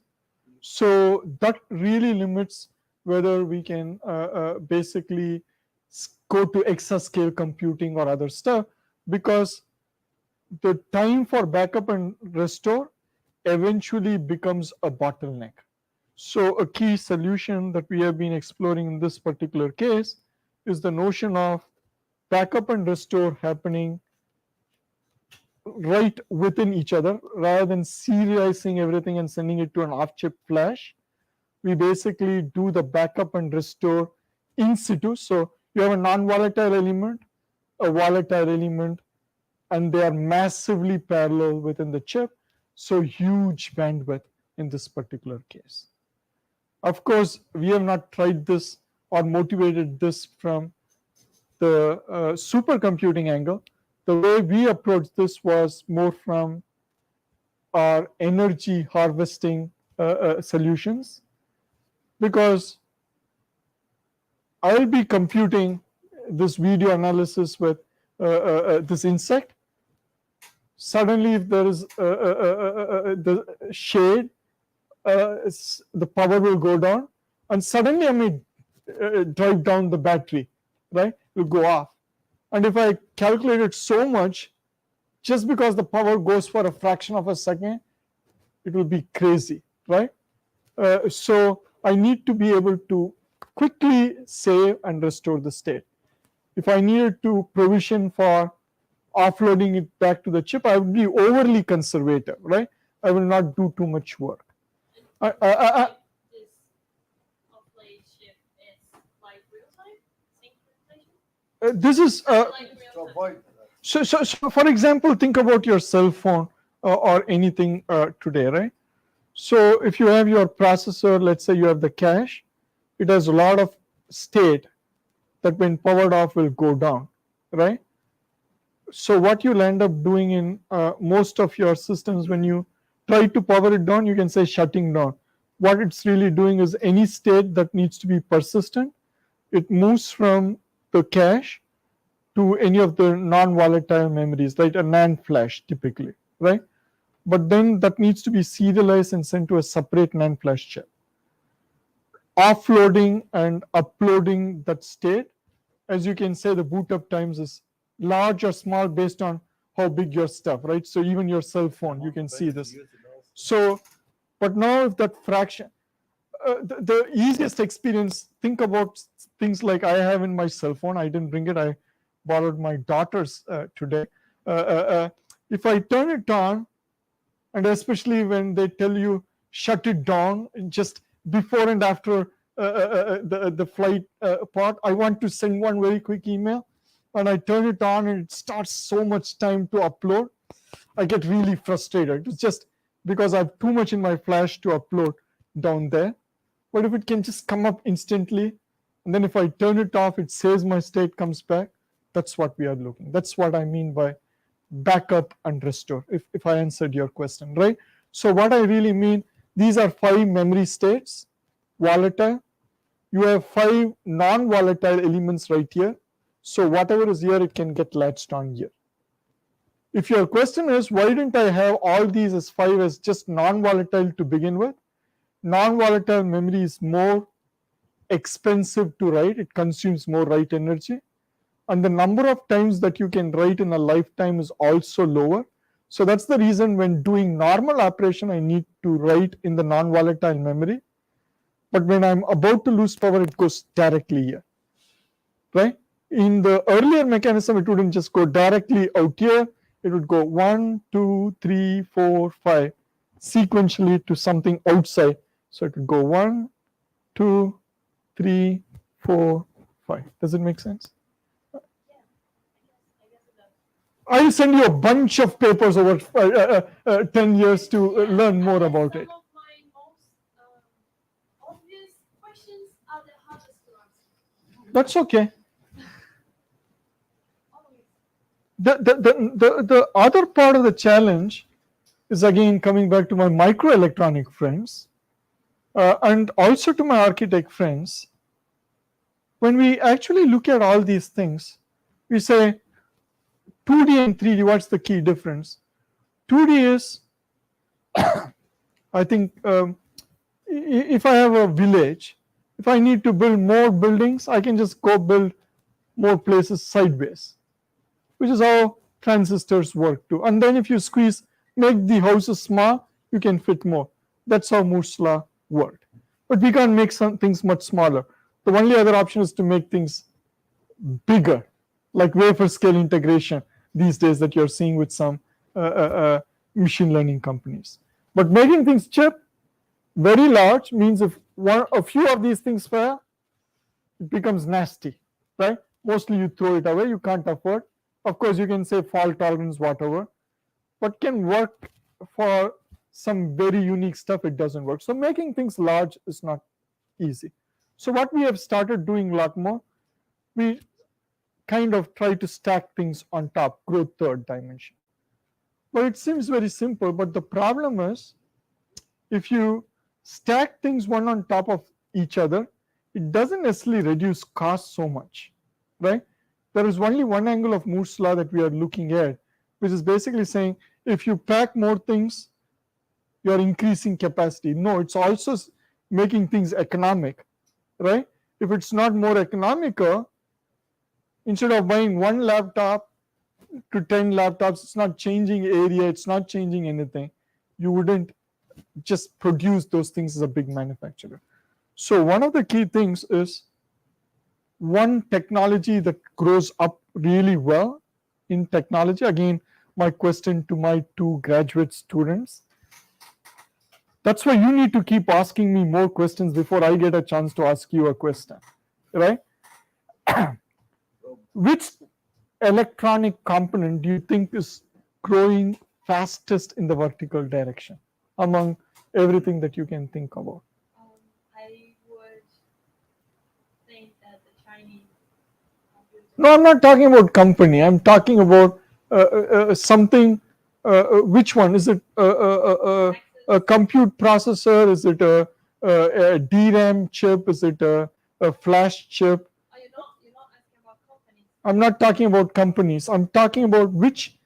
So that really limits whether we can basically go to exascale computing or other stuff, because the time for backup and restore eventually becomes a bottleneck. So a key solution that we have been exploring in this particular case is the notion of backup and restore happening right within each other, rather than serializing everything and sending it to an off-chip flash. We basically do the backup and restore in situ. So you have a non-volatile element, a volatile element, and they are massively parallel within the chip. So huge bandwidth in this particular case. Of course, we have not tried this or motivated this from the supercomputing angle. The way we approached this was more from our energy harvesting solutions, because I'll be computing this video analysis with this insect. Suddenly, if there is the shade, the power will go down, and suddenly I may drive down the battery, right? It will go off. And if I calculate it so much, just because the power goes for a fraction of a second, it will be crazy, right? So I need to be able to quickly save and restore the state. If I needed to provision for offloading it back to the chip, I would be overly conservative, right? I will not do too much work. This offload shift is like real time synchronization? This is Like To real time. avoid so for example, think about your cell phone or anything today, right? So if you have your processor, let's say you have the cache, it has a lot of state that when powered off will go down, right? So what you'll end up doing in most of your systems, when you try to power it down, you can say shutting down. What it's really doing is any state that needs to be persistent, it moves from the cache to any of the non-volatile memories, right? A NAND flash typically, right? But then that needs to be serialized and sent to a separate NAND flash chip. Offloading and uploading that state, as you can say, the boot up times is large or small based on how big your stuff, right? So even your cell phone, you can see this. So, but now if that fraction, the easiest experience, think about things like I have in my cell phone. I didn't bring it. I borrowed my daughter's today. If I turn it on, and especially when they tell you shut it down just before and after the flight part, I want to send one very quick email, and I turn it on and it starts so much time to upload. I get really frustrated. It's just because I have too much in my flash to upload down there. But if it can just come up instantly, and then if I turn it off, it saves my state, comes back, That's what we are looking. That's what I mean by backup and restore, if I answered your question, right? So what I really mean, these are 5 memory states, volatile. You have 5 non-volatile elements right here. So whatever is here, it can get latched on here. If your question is, why didn't I have all these as 5 as just non-volatile to begin with? Non-volatile memory is more expensive to write. It consumes more write energy. And the number of times that you can write in a lifetime is also lower. So that's the reason when doing normal operation, I need to write in the non-volatile memory. But when I'm about to lose power, it goes directly here, right? In the earlier mechanism, it wouldn't just go directly out here. It would go 1, 2, 3, 4, 5 sequentially to something outside. So it would go 1, 2, 3, 4, 5. Does it make sense? I'll send you a bunch of papers over 10 years to learn more about it. Some of my most obvious questions are the hardest to answer. That's okay. The other part of the challenge is again coming back to my microelectronic friends and also to my architect friends. When we actually look at all these things, we say 2D and 3D, what's the key difference? 2D is, I think, if I have a village, if I need to build more buildings, I can just go build more places sideways, which is how transistors work too. And then if you make the houses small, you can fit more. That's how Moore's law worked. But we can't make some things much smaller. The only other option is to make things bigger, like wafer scale integration these days that you're seeing with some machine learning companies. But making things very large means if a few of these things fail, it becomes nasty, right? Mostly you throw it away, you can't afford. Of course, you can say fault tolerance, whatever, but can work for some very unique stuff, it doesn't work. So making things large is not easy. So what we have started doing a lot more, we kind of try to stack things on top, grow third dimension. But it seems very simple, but the problem is if you stack things one on top of each other, it doesn't necessarily reduce cost so much, right? There is only one angle of Moore's law that we are looking at, which is basically saying if you pack more things, you're increasing capacity. No, it's also making things economic, right? If it's not more economical, instead of buying one laptop to 10 laptops, it's not changing area, it's not changing anything. You wouldn't just produce those things as a big manufacturer. So one of the key things is one technology that grows up really well in technology. Again, my question to my 2 graduate students. That's why you need to keep asking me more questions before I get a chance to ask you a question, right? Which electronic component do you think is growing fastest in the vertical direction among everything that you can think about? I would think that the Chinese computer. No, I'm not talking about company. I'm talking about something. Which one? Is it a compute processor? Is it a DRAM chip? Is it a flash chip? You're not asking about companies. I'm not talking about companies. I'm talking about which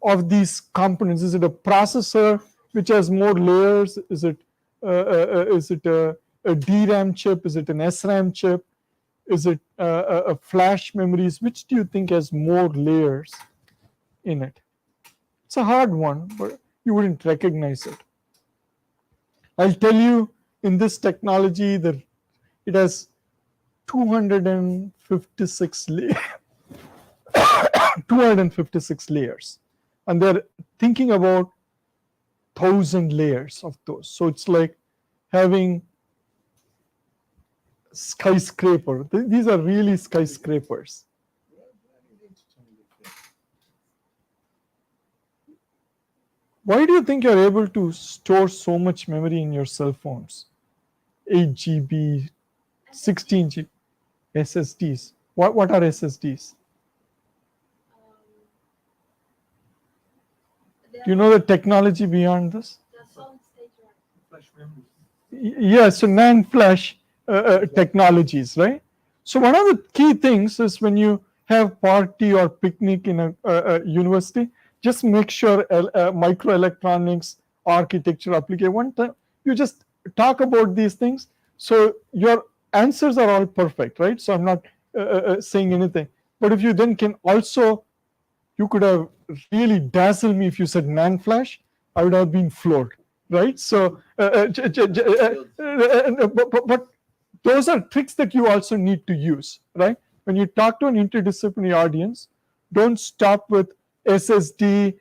of these components. Is it a processor which has more layers? Is it a DRAM chip? Is it an SRAM chip? Is it a flash memories? Which do you think has more layers in it? It's a hard one, but you wouldn't recognize it. I'll tell you, in this technology, that it has 256 layers, and they're thinking about 1,000 layers of those. So it's like having skyscraper. These are really skyscrapers. Why do you think you're able to store so much memory in your cell phones? 8 GB, 16 GB, SSDs. What are SSDs? Do you know the technology beyond this? The solid state drive. Flash memory. Yeah, so NAND flash technologies, right? So one of the key things is when you have party or picnic in a university, just make sure microelectronics architecture application. One time you just talk about these things, so your answers are all perfect, right? So I'm not saying anything, but if you then can also, you could have really dazzled me if you said NAND flash, I would have been floored, right? So, but those are tricks that you also need to use, right? When you talk to an interdisciplinary audience, don't stop with SSD,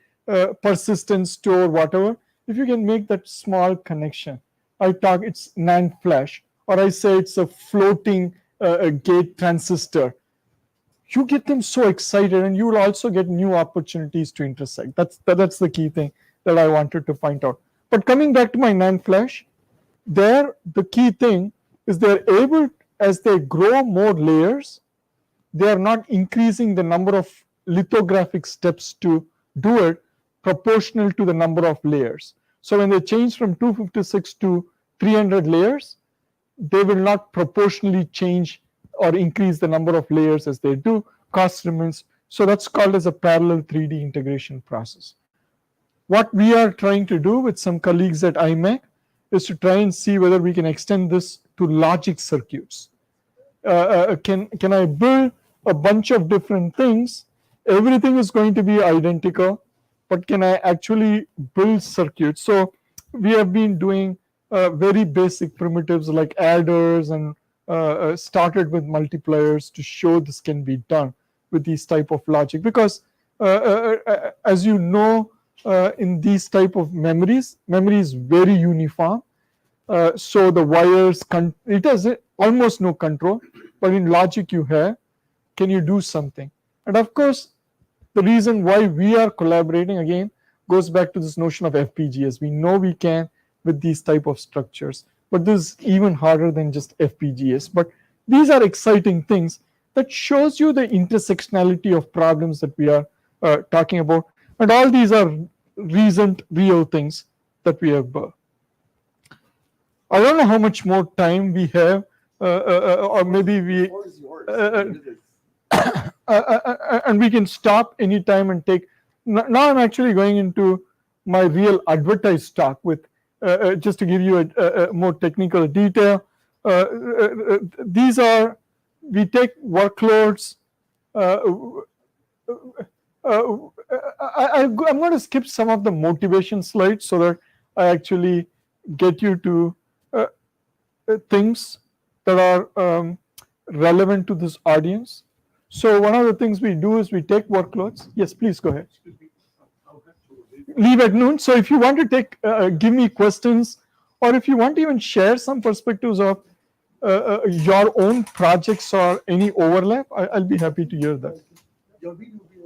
persistent store, whatever. If you can make that small connection, I talk it's NAND flash, or I say it's a floating gate transistor. You get them so excited, and you will also get new opportunities to intersect. That's the key thing that I wanted to point out. But coming back to my NAND flash, there the key thing is they're able, as they grow more layers, they are not increasing the number of lithographic steps to do it proportional to the number of layers. So when they change from 256 to 300 layers, they will not proportionally change or increase the number of layers as they do. Cost remains. So that's called as a parallel 3D integration process. What we are trying to do with some colleagues at IMEC is to try and see whether we can extend this to logic circuits. Can I build a bunch of different things? Everything is going to be identical, but can I actually build circuits? So we have been doing very basic primitives like adders and started with multipliers to show this can be done with these type of logic, because as you know, in these type of memory is very uniform. So the wires, it has almost no control, but in logic you have, can you do something? And of course, the reason why we are collaborating again goes back to this notion of FPGAs. We know we can with these type of structures, but this is even harder than just FPGAs. But these are exciting things that shows you the intersectionality of problems that we are talking about. And all these are recent real things that we have. I don't know how much more time we have, or maybe we and we can stop anytime and take. Now I'm actually going into my real advertised talk with just to give you a more technical detail. These are, we take workloads. I'm going to skip some of the motivation slides so that I actually get you to things that are relevant to this audience. So one of the things we do is we take workloads. Yes, please go ahead. Leave at noon. So if you want to take, give me questions, or if you want to even share some perspectives of your own projects or any overlap, I'll be happy to hear that. Your video will be entendi.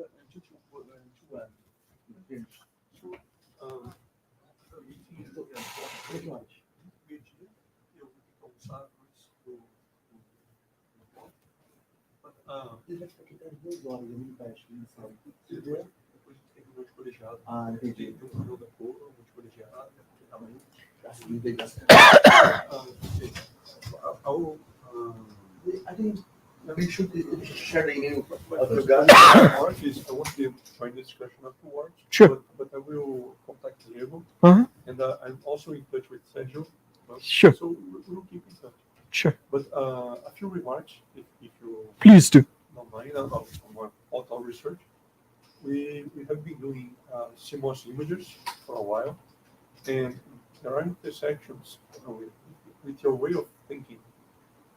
I think we should share the email of the guys. I want to join this discussion afterwards. Sure. But I will contact Diego. And I'm also in touch with Sergio. Sure. So we'll keep in touch. Sure. But a few remarks, if you please do. Don't mind, about our research. We have been doing CMOS images for a while, and there are intersections with your way of thinking,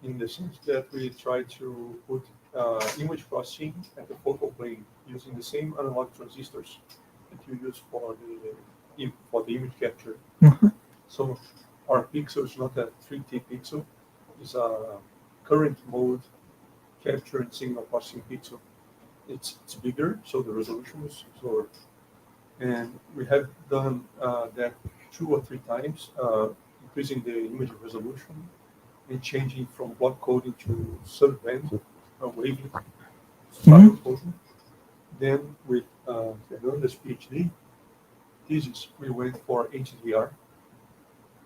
in the sense that we try to put image processing at the focal plane using the same analog transistors that you use for the image capture. So our pixel is not a 3D pixel; it's a current mode capture and signal processing pixel. It's bigger, so the resolution is slower. And we have done that 2 or 3 times, increasing the image resolution and changing from block coding to subband wavelength style coding. Then with Fernando's PhD, thesis, we went for HDR,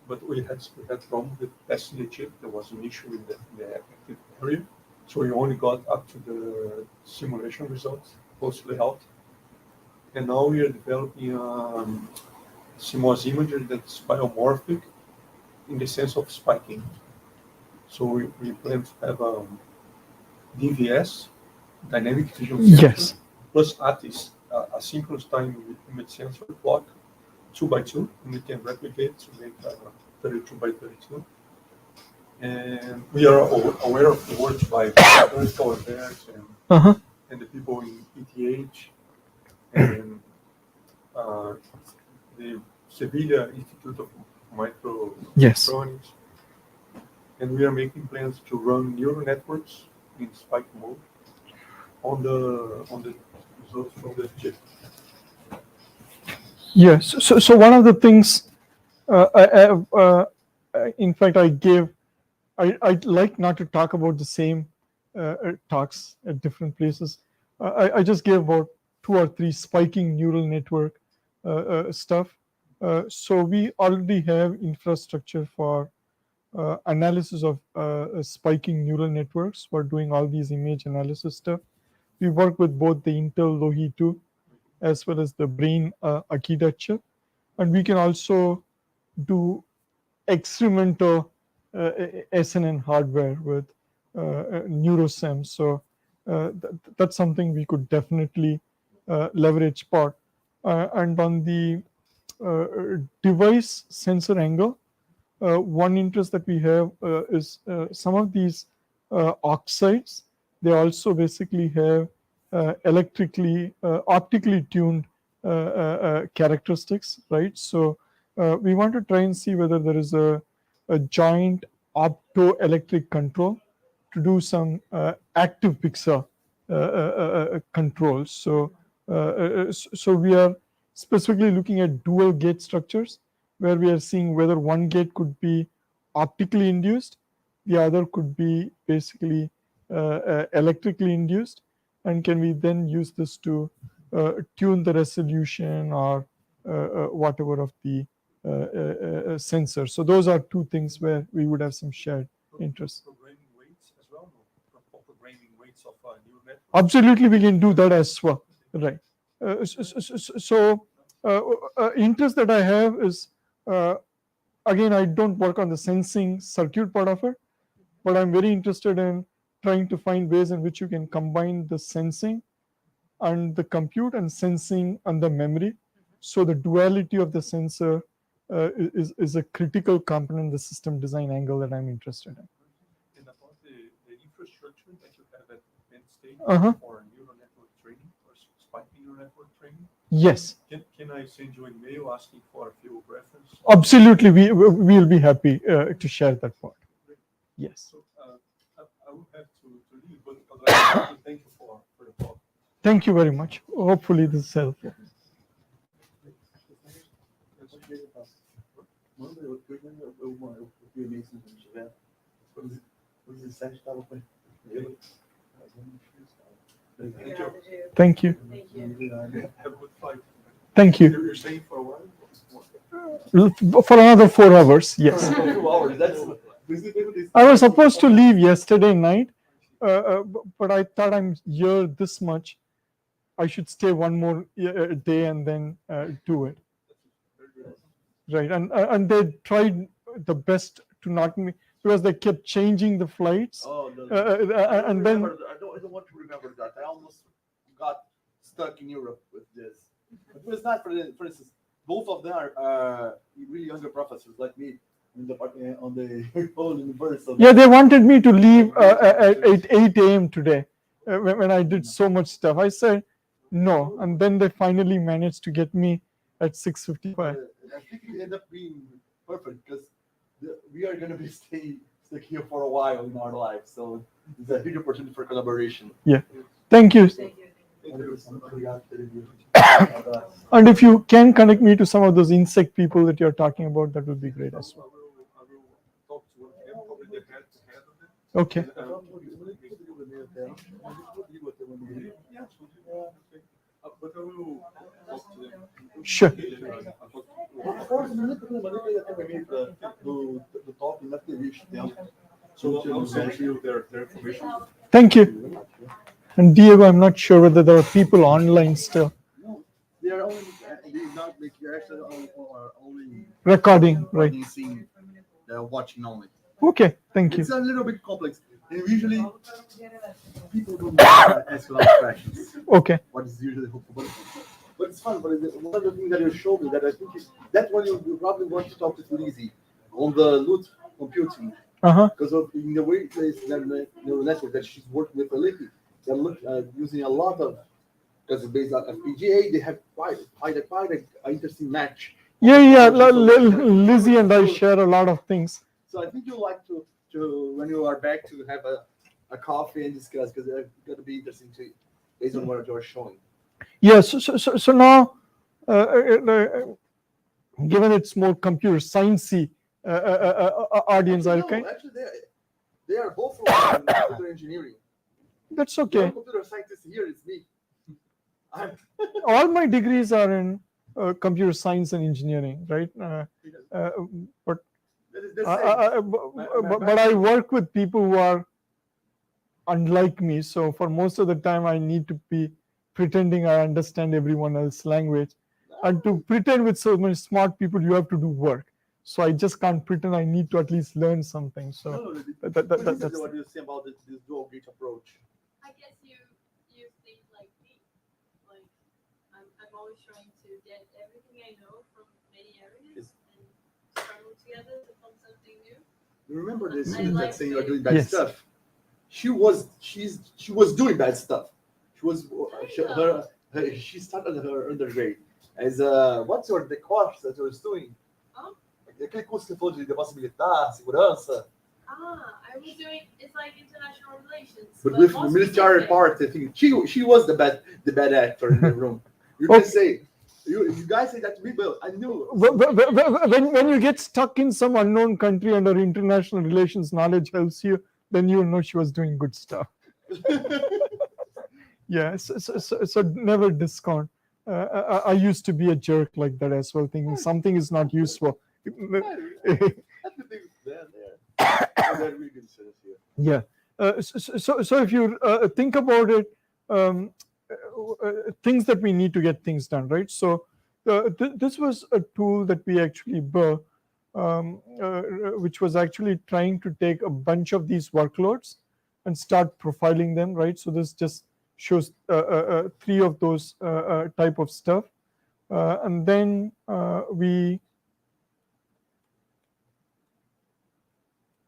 but we had problem with testing the chip. There was an issue in the active area, so we only got up to the simulation results, post layout. And now we are developing CMOS imager that's biomorphic in the sense of spiking. So we plan to have DVS, dynamic vision sensor, Yes. plus ATIS, asynchronous time with image sensor clock, 2x2, and we can replicate to make 32x32. And we are aware of the work by Vertical Advance and the people in ETH and the Sevilla Institute of Microelectronics. And we are making plans to run neural networks in spike mode on the results from the chip. Yes. So one of the things, in fact, I'd like not to talk about the same talks at different places. I just gave about 2 or 3 spiking neural network stuff. So we already have infrastructure for analysis of spiking neural networks for doing all these image analysis stuff. We work with both the Intel Lohi 2 as well as the Brain architecture, and we can also do experimental SNN hardware with NeuroSEM. So that's something we could definitely leverage part. And on the device sensor angle, one interest that we have is some of these oxides. They also basically have optically tuned characteristics, right? So we want to try and see whether there is a joint optoelectric control to do some active pixel controls. So we are specifically looking at dual gate structures, where we are seeing whether one gate could be optically induced, the other could be basically electrically induced, and can we then use this to tune the resolution or whatever of the sensor. So those are 2 things where we would have some shared interest. Programming weights as well, programming weights of neural networks. Absolutely, we can do that as well, right? So interest that I have is, again, I don't work on the sensing circuit part of it, but I'm very interested in trying to find ways in which you can combine the sensing and the compute and sensing and the memory. So the duality of the sensor is a critical component in the system design angle that I'm interested in. And about the infrastructure that you have at Penn State for neural network training or spiking neural network training? Yes. Can I send you an email asking for a few references? Absolutely, we'll be happy to share that part. Yes. So I will have to leave, but I'd like to thank you for the talk. Thank you very much. Hopefully this is helpful. Manda, eu vi e-mail se não tiver. Os 17 estavam com ele. Thank you. Thank you. Thank you. Have a good flight. Thank you. You're staying for a while? For another 4 hours, yes. 2 hours. That's. I was supposed to leave yesterday night, but I thought I'm here this much. I should stay one more day and then do it. Right, and they tried the best to knock me because they kept changing the flights. And then I don't want to remember that. I almost got stuck in Europe with this. It was not for instance, both of them are really younger professors like me in the on the whole universe. Yeah, they wanted me to leave at 8 a.m. today when I did so much stuff. I said no, and then they finally managed to get me at 6:55. I think it ended up being perfect because we are going to be stuck here for a while in our lives. So it's a huge opportunity for collaboration. Yeah. Thank you. Thank you. And if you can connect me to some of those insect people that you're talking about, that would be great as well. I will talk to one of them, probably the head of them. Okay. But I will talk to them. Sure. permite do top na entrevista dela. So I'll send you their information. Thank you. And Diego, I'm not sure whether there are people online still. No, they are only they not make actually only Recording, right? seeing, they're watching only. Okay, thank you. It's a little bit complex, and usually people don't ask a lot of questions. Okay. What is usually helpful, but it's fun. But one of the things that you showed me that I think that one you probably want to talk to Lizzie on the LUT computing. Because of in the way it's neural network that she's working with lately, they're using a lot of, because it's based on FPGA, they have quite an interesting match. Yeah. Lizzie and I share a lot of things. So I think you like to when you are back to have a coffee and discuss, because it's going to be interesting to based on what you're showing. Yes. So now, given it's more computer sciencey audience, actually, okay. No, actually, they are both from computer engineering. That's okay. The computer scientist here is me. All my degrees are in computer science and engineering, right? But I work with people who are unlike me. So for most of the time, I need to be pretending I understand everyone else's language. And to pretend with so many smart people, you have to do work. So I just can't pretend. I need to at least learn something. So that's what you say about this dual gate approach. I guess you think like me. Like I'm always trying to get everything I know from many areas and struggle together to form something new. You remember this I like that saying you are to- doing bad Yes. stuff? She was doing bad stuff. She started her undergrad as the course that you were doing? Oh. Aquele curso que você falou de negócio militar, segurança. I was doing it's like international relations. But with more military specific. part, I think she was the bad actor in the room. You can say you guys say that to me, but I knew. When you get stuck in some unknown country and her international relations knowledge helps you, then you know she was doing good stuff. Yeah, so never discount. I used to be a jerk like that as well, thinking something is not useful. Yeah. So if you think about it, things that we need to get things done, right? So this was a tool that we actually built, which was actually trying to take a bunch of these workloads and start profiling them, right? So this just shows 3 of those type of stuff. And then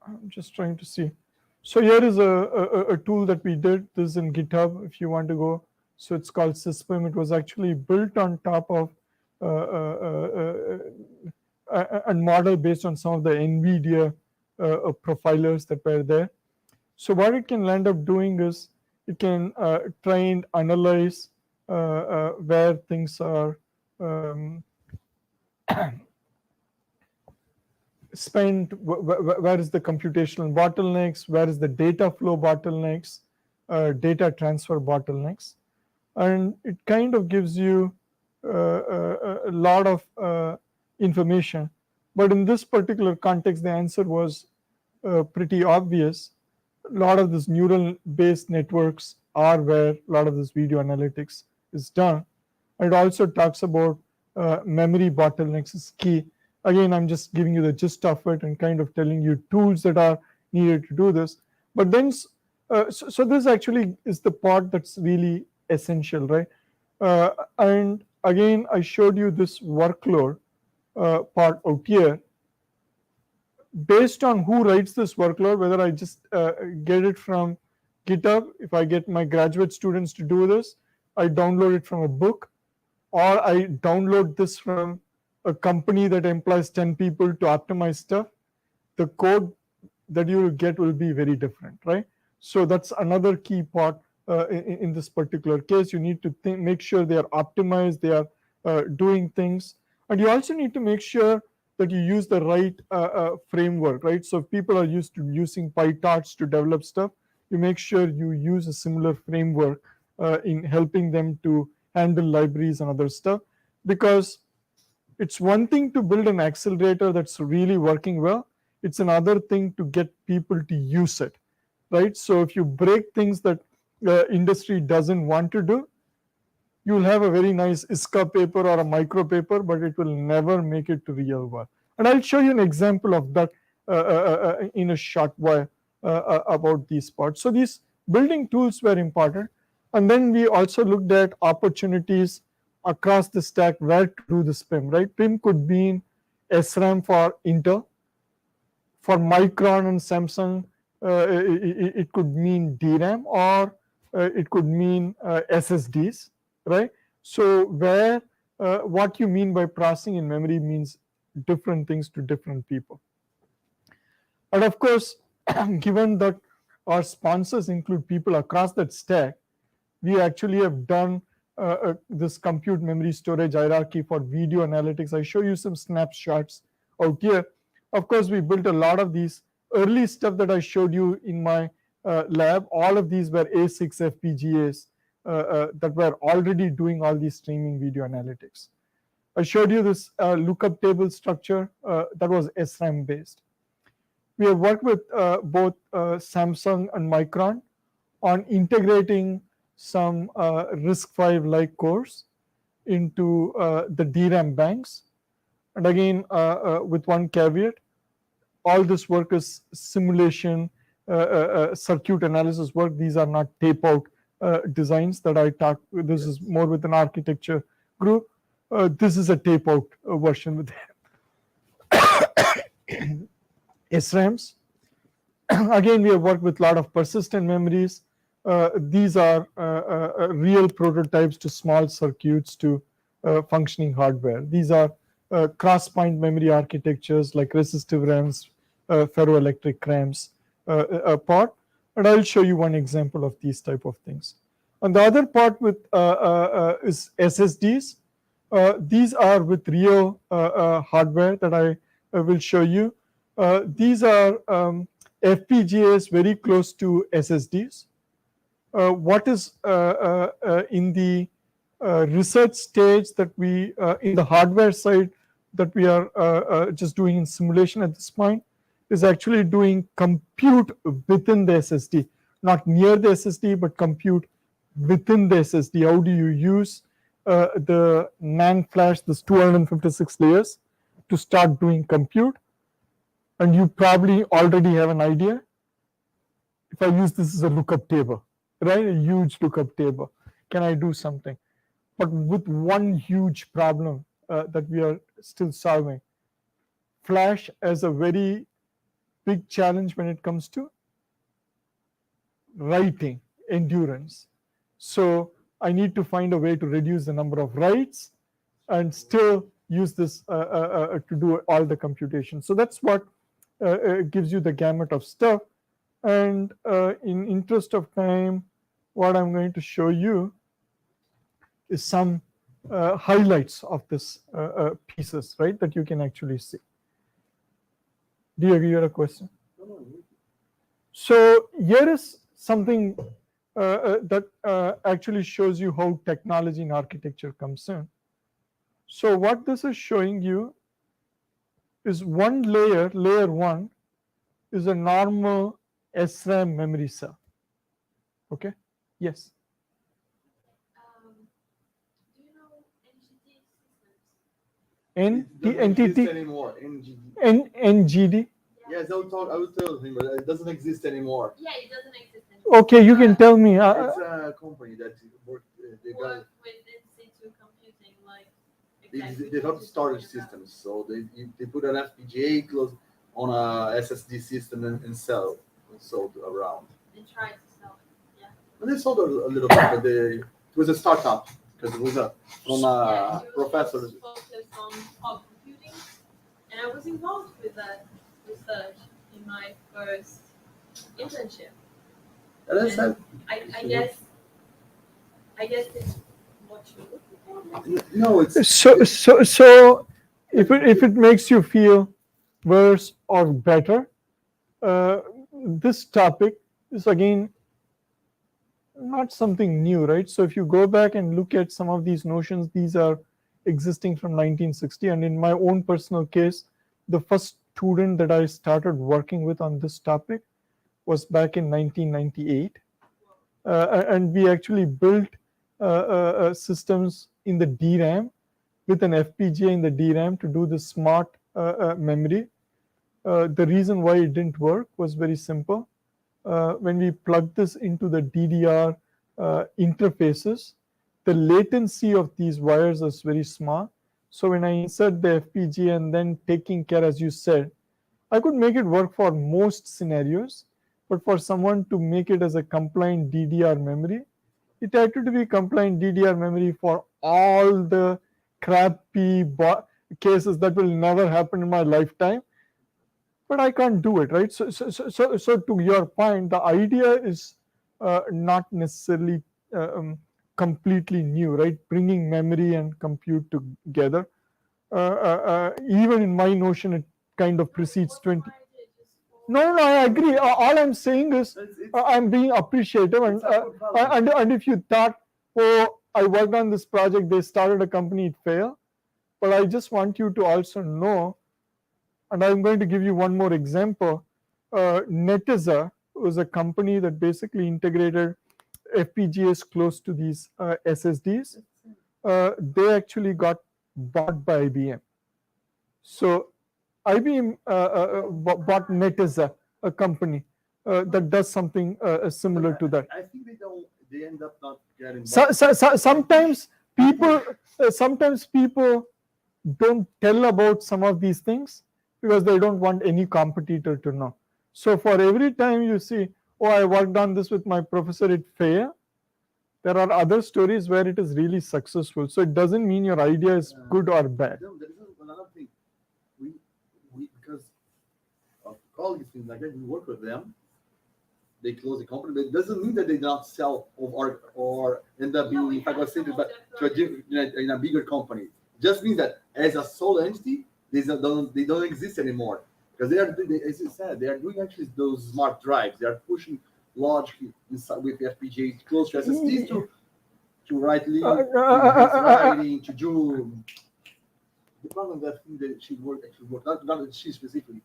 I'm just trying to see. So here is a tool that we did. This is in GitHub if you want to go. So it's called SysPIM. It was actually built on top of a model based on some of the NVIDIA profilers that were there. So what it can end up doing is it can try and analyze where things are spent, where is the computational bottlenecks, where is the data flow bottlenecks, data transfer bottlenecks. And it kind of gives you a lot of information. But in this particular context, the answer was pretty obvious. A lot of these neural-based networks are where a lot of this video analytics is done. And it also talks about memory bottlenecks is key. Again, I'm just giving you the gist of it and kind of telling you tools that are needed to do this. But then, so this actually is the part that's really essential, right? And again, I showed you this workload part out here. Based on who writes this workload, whether I just get it from GitHub, if I get my graduate students to do this, I download it from a book, or I download this from a company that employs 10 people to optimize stuff, the code that you will get will be very different, right? So that's another key part in this particular case. You need to make sure they are optimized, they are doing things. And you also need to make sure that you use the right framework, right? So if people are used to using PyTorch to develop stuff, you make sure you use a similar framework in helping them to handle libraries and other stuff. Because It's one thing to build an accelerator that's really working well. It's another thing to get people to use it, right? So if you break things that the industry doesn't want to do, you'll have a very nice ISCA paper or a micro paper, but it will never make it to real world. And I'll show you an example of that in a short while about these parts. So these building tools were important. And then we also looked at opportunities across the stack where to do this PIM, right? PIM could mean SRAM for Intel. For Micron and Samsung, it could mean DRAM, or it could mean SSDs, right? So where what you mean by processing in memory means different things to different people. And of course, given that our sponsors include people across that stack, we actually have done this compute memory storage hierarchy for video analytics. I show you some snapshots out here. Of course, we built a lot of these early stuff that I showed you in my lab. All of these were A6 FPGAs that were already doing all these streaming video analytics. I showed you this lookup table structure that was SRAM based. We have worked with both Samsung and Micron on integrating some RISC-V like cores into the DRAM banks. And again, with one caveat, all this work is simulation, circuit analysis work. These are not tape out designs that I talked. This is more with an architecture group. This is a tape out version with SRAMs. Again, we have worked with a lot of persistent memories. These are real prototypes to small circuits to functioning hardware. These are cross-point memory architectures like resistive RAMs, ferroelectric RAMs part. And I'll show you one example of these type of things. And the other part with is SSDs. These are with real hardware that I will show you. These are FPGAs very close to SSDs. What is in the research stage that we, in the hardware side that we are just doing in simulation at this point, is actually doing compute within the SSD, not near the SSD, but compute within the SSD. How do you use the NAND flash, this 256 layers, to start doing compute? And you probably already have an idea. If I use this as a lookup table, right? A huge lookup table. Can I do something? But with one huge problem that we are still solving. Flash as a very big challenge when it comes to writing endurance. So I need to find a way to reduce the number of writes and still use this to do all the computation. So that's what gives you the gamut of stuff. And in interest of time, what I'm going to show you is some highlights of this pieces, right, that you can actually see. Do you agree? You had a question? So here is something that actually shows you how technology and architecture comes in. So what this is showing you is one layer, layer 1, is a normal SRAM memory cell. Okay? Yes. Do you know NGD systems? It doesn't exist anymore. NGD. Yes, I will tell him, but it doesn't exist anymore. Yeah, it doesn't exist anymore. Okay, you can tell me. It's a company that work. They got Work with in-situ computing, like they exactly develop what you're storage talking about. systems. So they put an FPGA close on a SSD system and sell and sold around. And try to sell it. Yeah. And they sold a little bit, but it was a startup because it was from Yeah, he was professors. focused on fog computing, and I was involved with that research in my first internship. And And I guess it's what you're looking for. no, it's So if it makes you feel worse or better, this topic is again not something new, right? So if you go back and look at some of these notions, these are existing from 1960. And in my own personal case, the first student that I started working with on this topic was back in 1998. And we actually built systems in the DRAM with an FPGA in the DRAM to do the smart memory. The reason why it didn't work was very simple. When we plugged this into the DDR interfaces, the latency of these wires is very small. So when I insert the FPGA and then taking care, as you said, I could make it work for most scenarios, but for someone to make it as a compliant DDR memory, it had to be compliant DDR memory for all the crappy cases that will never happen in my lifetime. But I can't do it, right? So to your point, the idea is not necessarily completely new, right? Bringing memory and compute together. Even in my notion, it kind of precedes 20. No, I agree. All I'm saying is I'm being appreciative, and if you thought, oh, I worked on this project, they started a company, it failed. But I just want you to also know, and I'm going to give you one more example. Netiza was a company that basically integrated FPGAs close to these SSDs. They actually got bought by IBM. So IBM bought Netiza, a company that does something similar to that. I think they end up not getting. Sometimes people don't tell about some of these things because they don't want any competitor to know. So for every time you see, oh, I worked on this with my professor, it failed, there are other stories where it is really successful. So it doesn't mean your idea is good or bad. No, there is another thing. We because of colleagues, things like that, we work with them. They close the company, but it doesn't mean that they don't sell or end up being, if I was saying, but in a bigger company. It just means that as a sole entity, they don't exist anymore, because as you said, they are doing actually those smart drives. They are pushing logic inside with FPGAs close to SSDs to write writing, to do the problem that she worked not that she specifically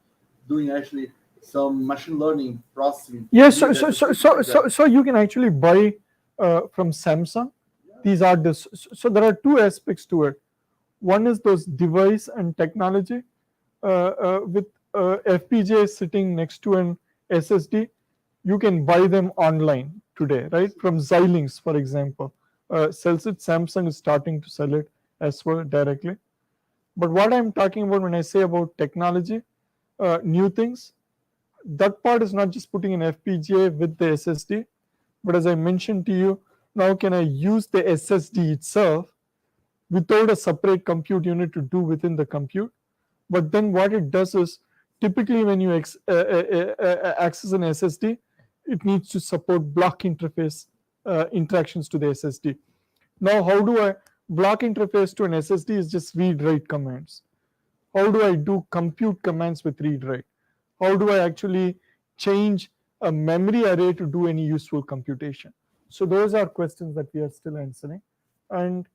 doing actually some machine learning processing. Yes, so you can actually buy from Samsung. These are this. So there are two aspects to it. One is those device and technology with FPGA sitting next to an SSD. You can buy them online today, right? From Xilinx, for example, sells it. Samsung is starting to sell it as well directly. But what I'm talking about when I say about technology, new things, that part is not just putting an FPGA with the SSD, but as I mentioned to you, now can I use the SSD itself without a separate compute unit to do within the compute? But then what it does is, typically when you access an SSD, it needs to support block interface interactions to the SSD. Now, how do I block interface to an SSD is just read-write commands. How do I do compute commands with read-write? How do I actually change a memory array to do any useful computation? So those are questions that we are still answering. And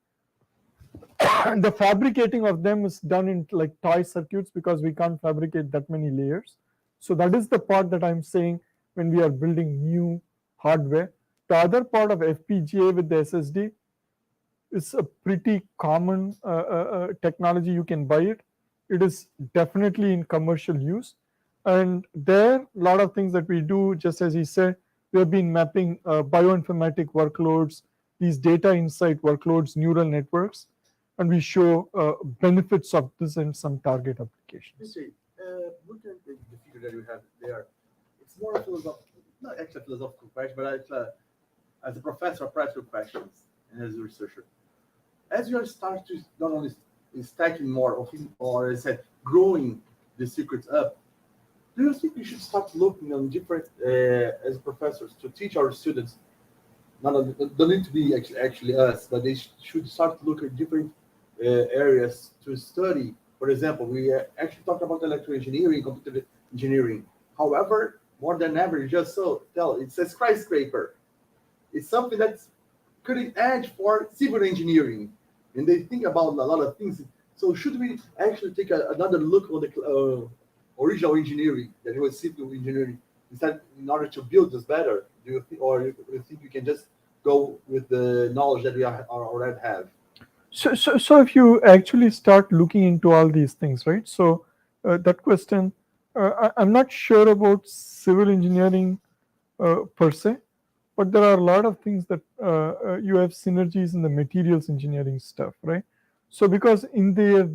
the fabricating of them is done in like toy circuits because we can't fabricate that many layers. So that is the part that I'm saying when we are building new hardware. The other part of FPGA with the SSD is a pretty common technology. You can buy it. It is definitely in commercial use. And there, a lot of things that we do, just as he said, we have been mapping bioinformatic workloads, these data insight workloads, neural networks, and we show benefits of this in some target applications. Look at the figure that you have there. It's more a philosophical, not actually a philosophical question, but it's as a professor, practical questions, and as a researcher. As you start to not only stacking more or as I said, growing the secrets up, do you think we should start looking on different, as professors, to teach our students? Don't need to be actually us, but they should start to look at different areas to study. For example, we actually talked about electrical engineering, computer engineering. However, more than ever, just so tell it's a skyscraper. It's something that's cutting edge for civil engineering. and they think about a lot of things. So should we actually take another look on the original engineering, that was civil engineering, instead in order to build this better? Do you think, or you think we can just go with the knowledge that we already have? So if you actually start looking into all these things, right? So that question, I'm not sure about civil engineering per se, but there are a lot of things that you have synergies in the materials engineering stuff, right? So because in their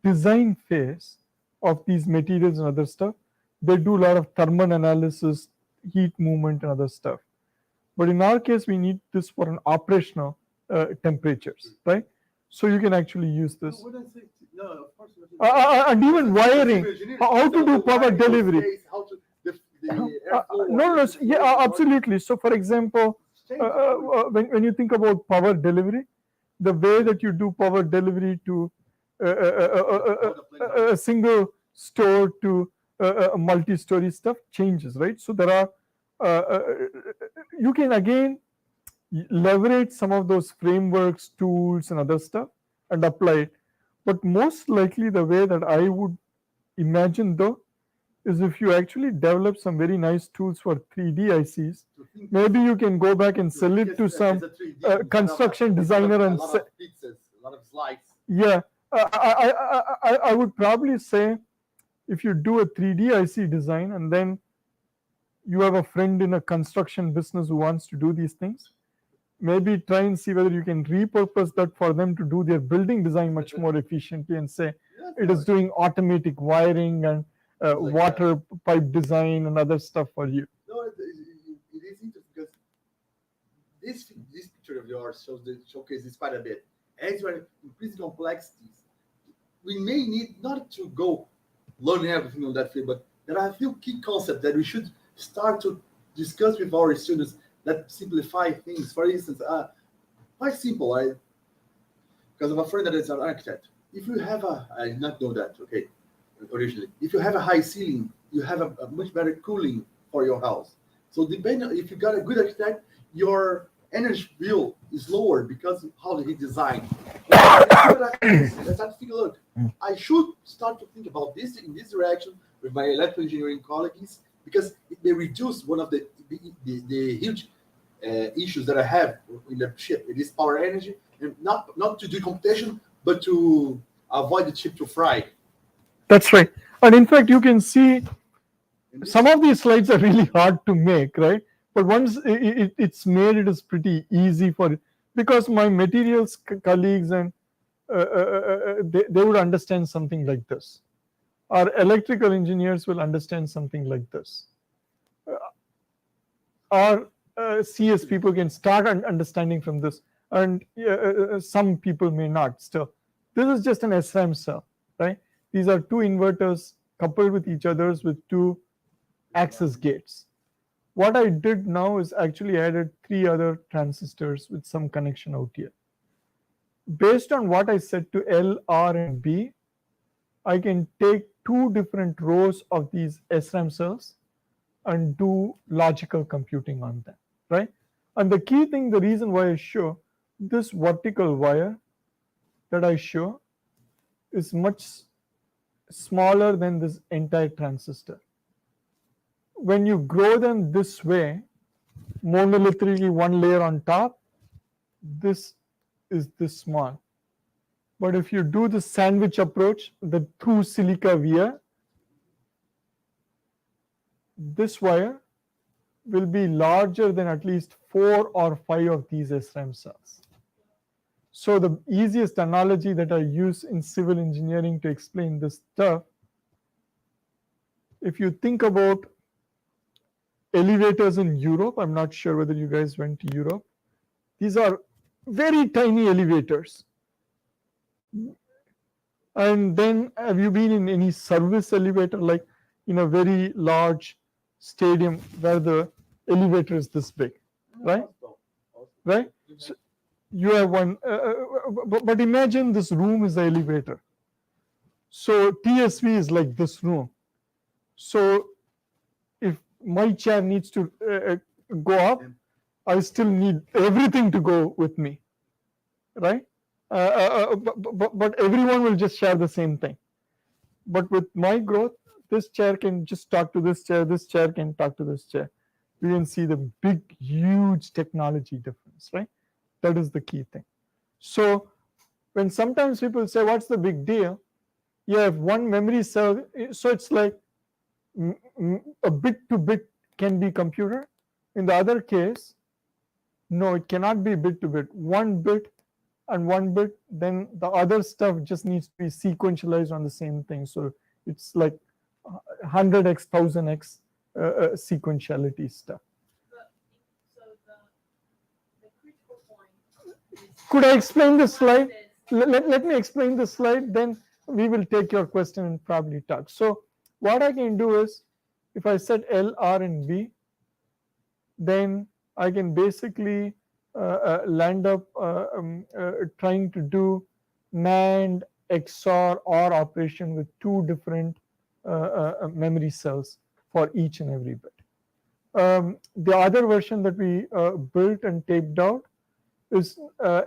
design phase of these materials and other stuff, they do a lot of thermal analysis, heat movement and other stuff. But in our case, we need this for an operational temperatures, right? So you can actually use this. No, of course. And even wiring, how to do power delivery. How to Yeah, absolutely. So for example, when you think about power delivery, the way that you do power delivery to a single store to a multi-story stuff changes, right? So there are, you can again leverage some of those frameworks, tools and other stuff and apply it. But most likely the way that I would imagine though is if you actually develop some very nice tools for 3D ICs, maybe you can go back and sell it to some construction designer and say, a lot of slides. Yeah, I would probably say if you do a 3D IC design and then you have a friend in a construction business who wants to do these things, maybe try and see whether you can repurpose that for them to do their building design much more efficiently and say it is doing automatic wiring and water pipe design and other stuff for you. No, it is interesting because this picture of yours showcases quite a bit. As we're increasing complexities, we may need not to go learning everything on that field, but there are a few key concepts that we should start to discuss with our students that simplify things. For instance, quite simple. Because of a friend that is an architect. If you have I did not know that, okay, originally. If you have a high ceiling, you have a much better cooling for your house. So depending, if you got a good architect, your energy bill is lower because of how he designed. Let's start to think, look, I should start to think about this in this direction with my electrical engineering colleagues, because it may reduce one of the huge issues that I have in the chip. It is power energy, and not to do computation, but to avoid the chip to fry. That's right. And in fact, you can see some of these slides are really hard to make, right? But once it's made, it is pretty easy for it, because my materials colleagues and they would understand something like this. Our electrical engineers will understand something like this. Our CS people can start understanding from this, and some people may not. Still, this is just an SRAM cell, right? These are two inverters coupled with each others with two access gates. What I did now is actually added 3 other transistors with some connection out here. Based on what I said to L, R, and B, I can take 2 different rows of these SRAM cells and do logical computing on them, right? And the key thing, the reason why I show this vertical wire that I show is much smaller than this entire transistor. When you grow them this way, monolithically one layer on top, this is this small. But if you do the sandwich approach, the through silica via, this wire will be larger than at least 4 or 5 of these SRAM cells. So the easiest analogy that I use in civil engineering to explain this stuff, if you think about elevators in Europe, I'm not sure whether you guys went to Europe. These are very tiny elevators. And then have you been in any service elevator, like in a very large stadium where the elevator is this big, right? Right? So you have one, but imagine this room is the elevator. So TSV is like this room. So if my chair needs to go up, I still need everything to go with me. right? But everyone will just share the same thing. But with my growth, this chair can just talk to this chair can talk to this chair. We can see the big, huge technology difference, right? That is the key thing. So when sometimes people say, what's the big deal? You have one memory cell, so it's like a bit to bit can be computer. In the other case, no, it cannot be bit to bit. One bit and one bit, then the other stuff just needs to be sequentialized on the same thing. So it's like 100x, 1000x sequentiality stuff. So the critical point is, Could I explain this slide? Let me explain this slide, then we will take your question and probably talk. So what I can do is, if I set L, R, and B, then I can basically land up trying to do NAND, XOR, OR operation with two different memory cells for each and every bit. The other version that we built and taped out is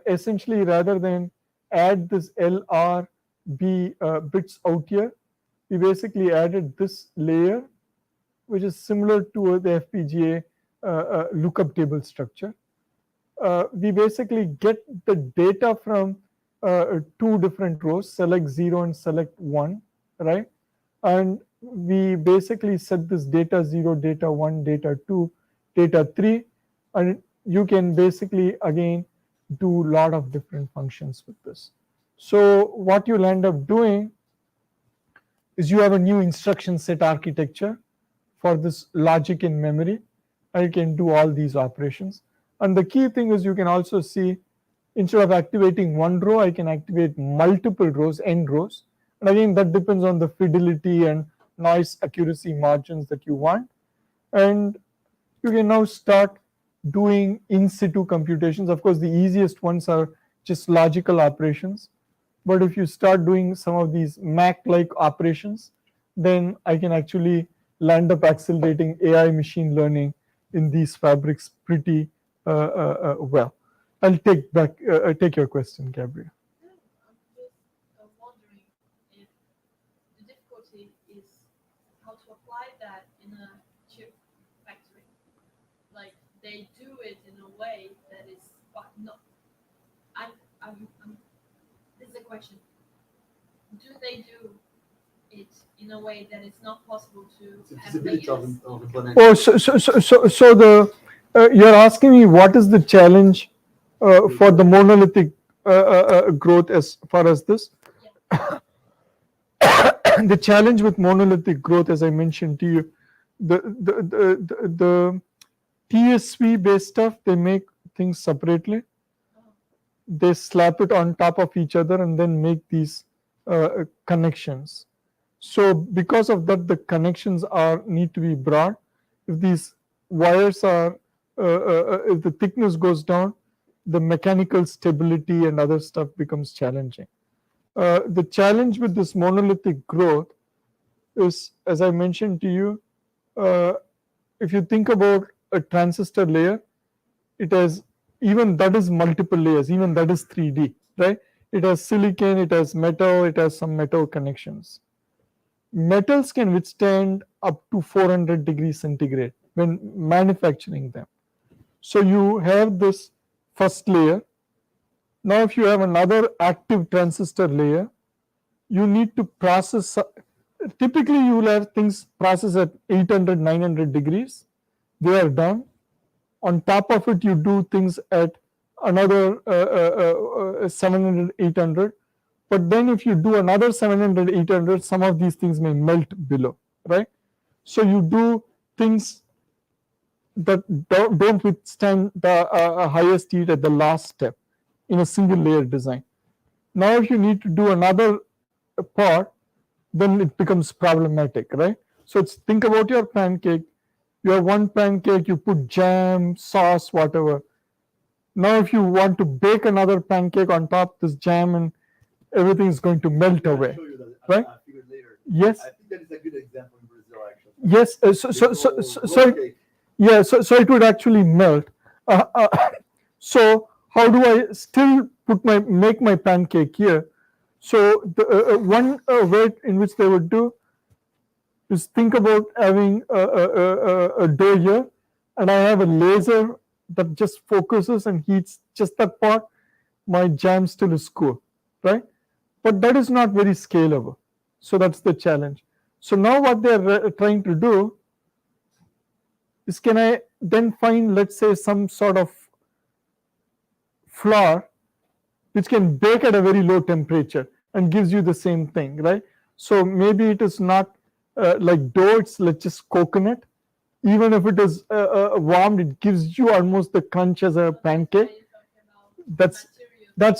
essentially, rather than add this L, R, B bits out here, we basically added this layer, which is similar to the FPGA lookup table structure. We basically get the data from two different rows, select 0 and select 1, right? And we basically set this data 0, data 1, data 2, data 3, and you can basically again do a lot of different functions with this. So what you'll end up doing is you have a new instruction set architecture for this logic in memory, and you can do all these operations. And the key thing is, you can also see, instead of activating one row, I can activate multiple rows, n rows. And again, that depends on the fidelity and noise accuracy margins that you want. And you can now start doing in situ computations. Of course, the easiest ones are just logical operations. But if you start doing some of these Mac-like operations, then I can actually land up accelerating AI machine learning in these fabrics pretty well. I'll take your question, Gabriel. I'm just wondering if the difficulty is how to apply that in a chip factory. Like, they do it in a way that is not. This is a question. Do they do it in a way that it's not possible to have layers? Oh, so the you're asking me what is the challenge for the monolithic growth as far as this? Yeah. The challenge with monolithic growth, as I mentioned to you, the TSV based stuff, they make things separately. They slap it on top of each other and then make these connections. So because of that, the connections need to be broad. If these wires are, if the thickness goes down, the mechanical stability and other stuff becomes challenging. The challenge with this monolithic growth is, as I mentioned to you, if you think about a transistor layer, it has, even that is multiple layers, even that is 3D, right? It has silicon, it has metal, it has some metal connections. Metals can withstand up to 400 degrees centigrade when manufacturing them. So you have this first layer. Now if you have another active transistor layer, you need to process, typically you will have things processed at 800, 900 degrees. They are done. On top of it, you do things at another 700, 800. But then if you do another 700, 800, some of these things may melt below, right? So you do things that don't withstand the highest heat at the last step in a single layer design. Now if you need to do another part, then it becomes problematic, right? So think about your pancake. You have one pancake, you put jam, sauce, whatever. Now if you want to bake another pancake on top, this jam and everything is going to melt away, right? Yes. I think that is a good example in Brazil, actually. Yes. So it would actually melt. So how do I still make my pancake here. So the one way in which they would do is think about having a dough here, and I have a laser that just focuses and heats just that part. My jam still is cool, right? But that is not very scalable. So that's the challenge. So now what they're trying to do is, can I then find, let's say, some sort of flour which can bake at a very low temperature and gives you the same thing, right? So maybe it is not like dough, it's let's just coconut. Even if it is warmed, it gives you almost the crunch as a pancake. That's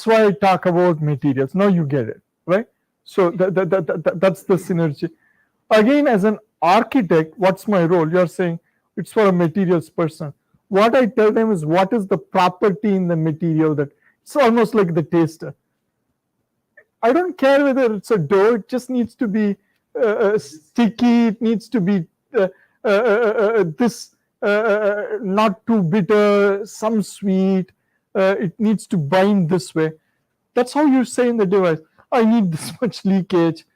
why I talk about materials. Now you get it, right? So that's the synergy. Again, as an architect, what's my role? You're saying it's for a materials person. What I tell them is, what is the property in the material that it's almost like the taster. I don't care whether it's a dough, it just needs to be sticky, it needs to be not too bitter, some sweet, it needs to bind this way. That's how you say in the device, I need this much leakage,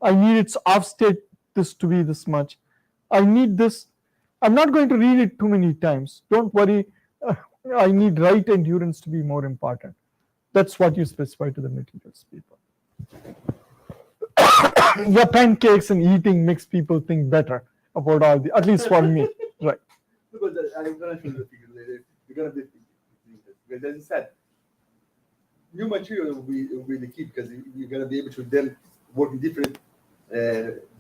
I need its offstate this to be this much, I need this. I'm not going to read it too many times. Don't worry, I need write endurance to be more important. That's what you specify to the materials people. The pancakes and eating makes people think better about all the, at least for me, right? But I'm gonna show you the figure later. You're gonna be because, as I said, new material will be the key, because you're gonna be able to then work in different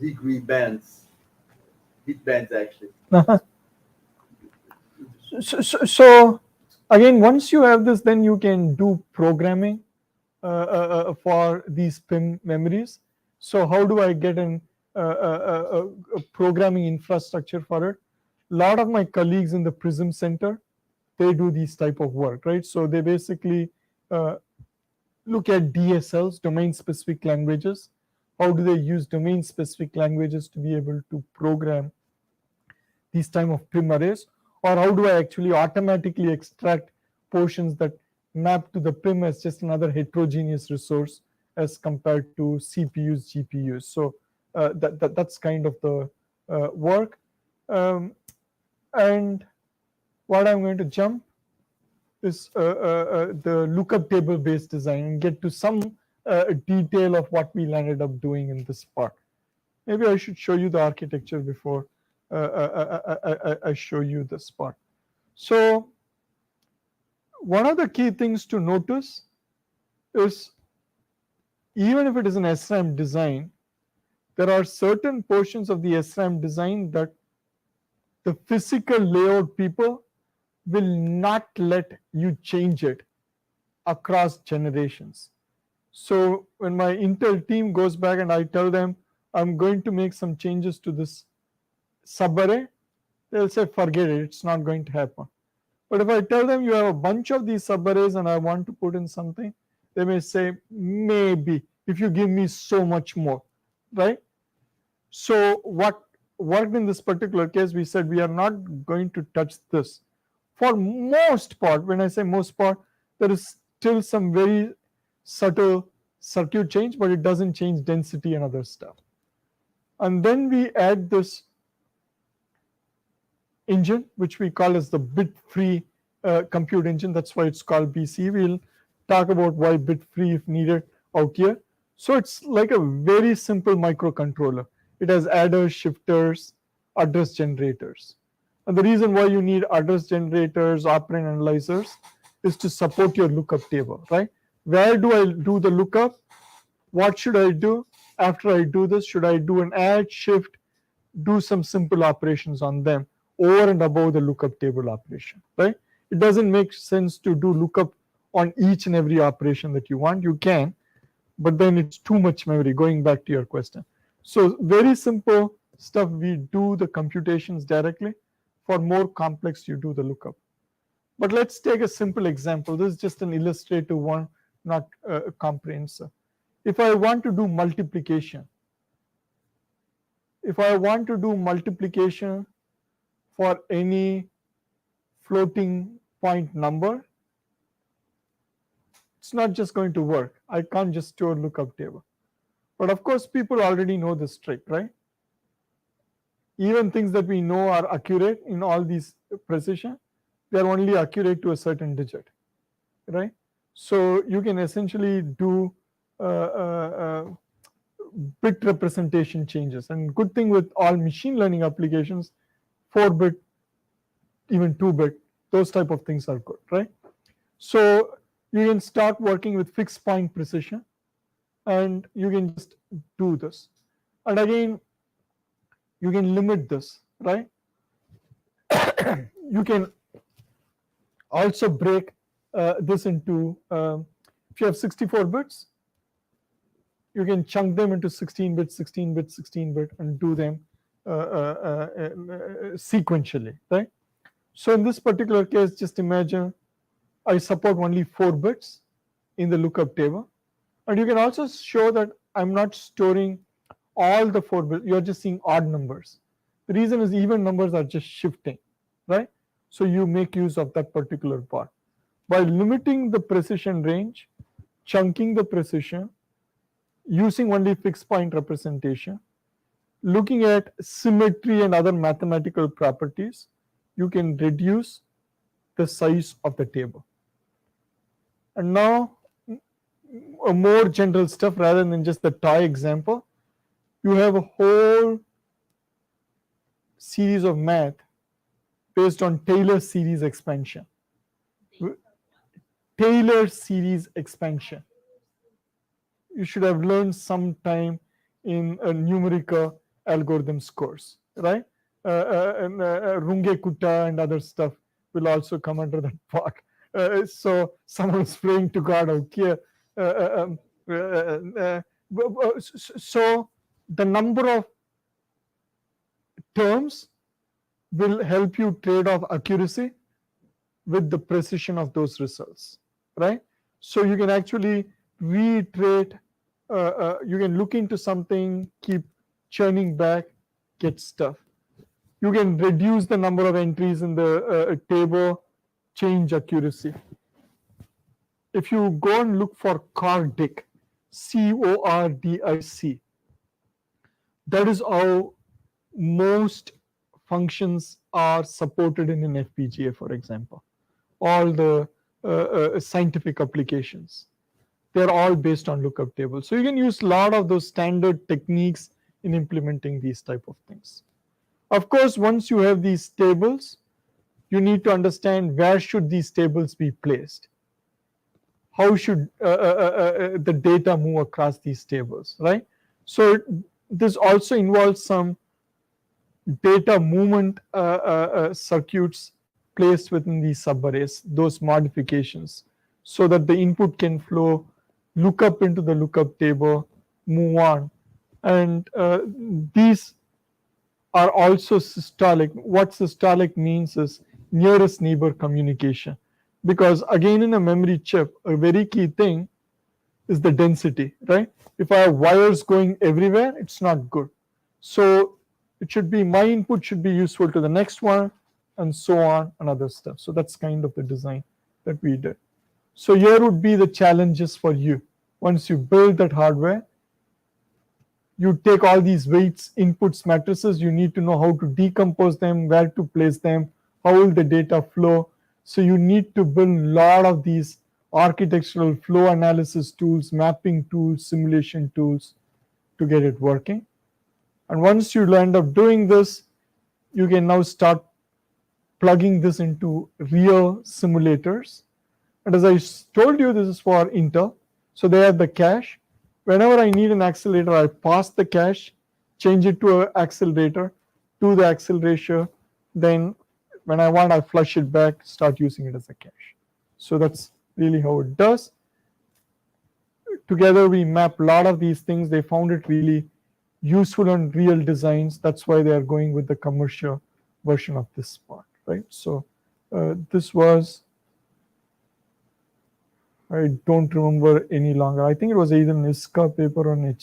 degree bands, heat bands actually. So again, once you have this, then you can do programming for these PIM memories. So how do I get a programming infrastructure for it? A lot of my colleagues in the PRISM Center, they do these type of work, right? So they basically look at DSLs, domain-specific languages. How do they use domain-specific languages to be able to program these type of PIM arrays? Or how do I actually automatically extract portions that map to the PIM as just another heterogeneous resource as compared to CPUs, GPUs? So that's kind of the work. And what I'm going to jump is the lookup table based design and get to some detail of what we landed up doing in this part. Maybe I should show you the architecture before I show you this part. So one of the key things to notice is, even if it is an SRAM design, there are certain portions of the SRAM design that the physical layout people will not let you change it across generations. So when my Intel team goes back and I tell them I'm going to make some changes to this subarray, they'll say forget it, it's not going to happen. But if I tell them you have a bunch of these subarrays and I want to put in something, they may say maybe if you give me so much more, right? So what worked in this particular case, we said we are not going to touch this. For most part, when I say most part, there is still some very subtle circuit change, but it doesn't change density and other stuff. And then we add this engine, which we call as the bit-free compute engine. That's why it's called BC. We'll talk about why bit-free if needed out here. So it's like a very simple microcontroller. It has adders, shifters, address generators. And the reason why you need address generators, operand analyzers, is to support your lookup table, right? Where do I do the lookup? What should I do after I do this? Should I do an add, shift, do some simple operations on them over and above the lookup table operation, right? It doesn't make sense to do lookup on each and every operation that you want. You can, but then it's too much memory, going back to your question. So very simple stuff, we do the computations directly. For more complex, you do the lookup. But let's take a simple example. This is just an illustrative one, not comprehensive. If I want to do multiplication, for any floating point number, it's not just going to work. I can't just store lookup table. But of course, people already know this trick, right? Even things that we know are accurate in all these precision, they're only accurate to a certain digit, right? So you can essentially do bit representation changes. And good thing with all machine learning applications, 4-bit, even 2-bit, those type of things are good, right? So you can start working with fixed point precision, and you can just do this. And again, you can limit this, right? You can also break this into, if you have 64 bits, you can chunk them into 16 bit, 16 bit, 16 bit, and do them sequentially, right? So in this particular case, just imagine I support only 4 bits in the lookup table. And you can also show that I'm not storing all the 4 bits, you're just seeing odd numbers. The reason is even numbers are just shifting, right? So you make use of that particular part. By limiting the precision range, chunking the precision, using only fixed point representation, looking at symmetry and other mathematical properties, you can reduce the size of the table. And now, a more general stuff rather than just the toy example, you have a whole series of math based on Taylor series expansion. Taylor series expansion. You should have learned sometime in a numerical algorithms course, right? Runge Kutta and other stuff will also come under that part. So someone is praying to God, okay. So the number of terms will help you trade off accuracy with the precision of those results, right? So you can actually reiterate, you can look into something, keep churning back, get stuff. You can reduce the number of entries in the table, change accuracy. If you go and look for CORDIC, CORDIC, that is how most functions are supported in an FPGA, for example. All the scientific applications, they're all based on lookup tables. So you can use a lot of those standard techniques in implementing these type of things. Of course, once you have these tables, you need to understand where should these tables be placed. How should the data move across these tables, right? So this also involves some data movement circuits placed within these subarrays, those modifications, so that the input can flow, look up into the lookup table, move on. And these are also systolic. What systolic means is nearest neighbor communication. Because again, in a memory chip, a very key thing is the density, right? If I have wires going everywhere, it's not good. So it should be, my input should be useful to the next one, and so on, and other stuff. So that's kind of the design that we did. So here would be the challenges for you. Once you build that hardware, you take all these weights, inputs, matrices, you need to know how to decompose them, where to place them, how will the data flow. So you need to build a lot of these architectural flow analysis tools, mapping tools, simulation tools to get it working. And once you end up doing this, you can now start plugging this into real simulators. And as I told you, this is for Intel. So they have the cache. Whenever I need an accelerator, I pass the cache, change it to an accelerator, do the acceleration, then when I want, I flush it back, start using it as a cache. So that's really how it does. Together we map a lot of these things. They found it really useful on real designs. That's why they are going with the commercial version of this part, right? So this was, I don't remember any longer. I think it was either an ISCA paper or an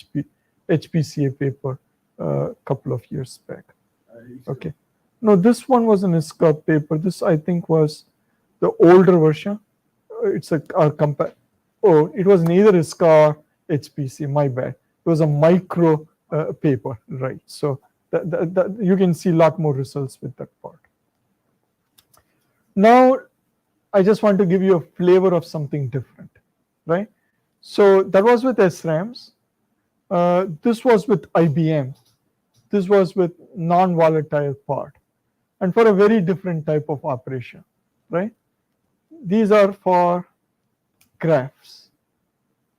HPCA paper a couple of years back. Okay. No, this one was an ISCA paper. This, I think, was the older version. It's a Oh, it was neither ISCA or HPC, my bad. It was a micro paper, right? So you can see a lot more results with that part. Now, I just want to give you a flavor of something different, right? So that was with SRAMs. This was with IBM. This was with non-volatile part, and for a very different type of operation, right? These are for graphs.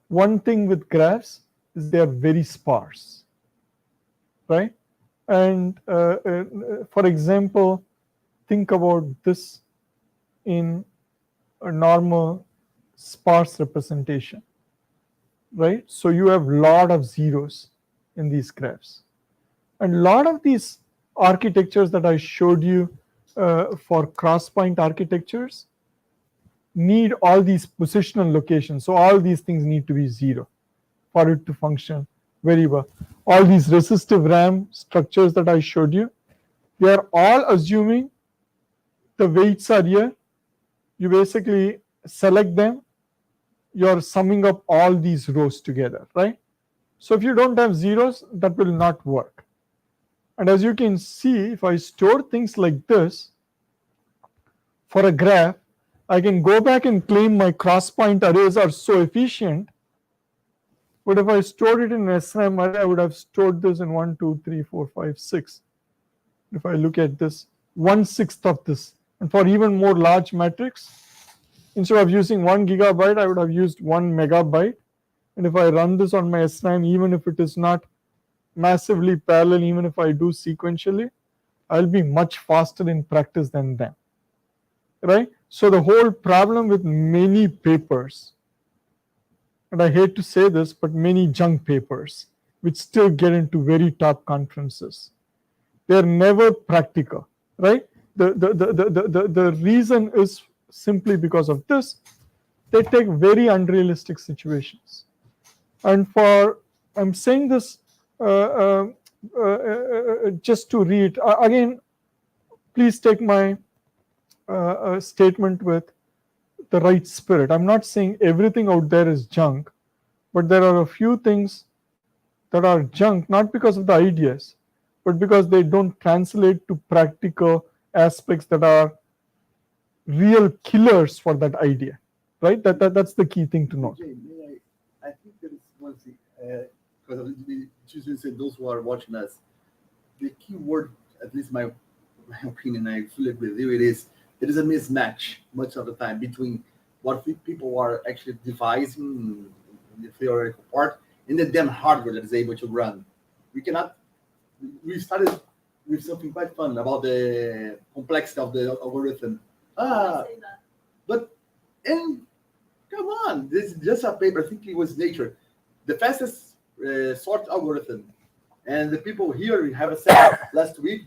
One thing with graphs is they are very sparse, right? And for example, think about this in a normal sparse representation, right? So you have a lot of zeros in these graphs. And a lot of these architectures that I showed you for cross-point architectures need all these positional locations. So all these things need to be 0 for it to function very well. All these resistive RAM structures that I showed you, they are all assuming the weights are here. You basically select them, you're summing up all these rows together, right? So if you don't have zeros, that will not work. And as you can see, if I store things like this for a graph, I can go back and claim my cross-point arrays are so efficient. But if I stored it in an SRAM array, I would have stored this in 1, 2, 3, 4, 5, 6. If I look at this, 1/6 of this. And for even more large matrix, instead of using 1 gigabyte, I would have used 1 megabyte. And if I run this on my SRAM, even if it is not massively parallel, even if I do sequentially, I'll be much faster in practice than them, right? So the whole problem with many papers, and I hate to say this, but many junk papers, which still get into very top conferences, they're never practical, right? The reason is simply because of this. They take very unrealistic situations. And I'm saying this just to read, again, please take my statement with the right spirit. I'm not saying everything out there is junk, but there are a few things that are junk, not because of the ideas, but because they don't translate to practical aspects that are real killers for that idea, right? That's the key thing to note. I think there is one thing, because you said those who are watching us, the key word, at least my opinion, I fully agree with you, it is there is a mismatch much of the time between what people are actually devising in the theoretical part and the damn hardware that is able to run. We started with something quite fun about the complexity of the algorithm. But come on, this is just a paper. I think it was Nature, the fastest sort algorithm. And the people here have a set last week.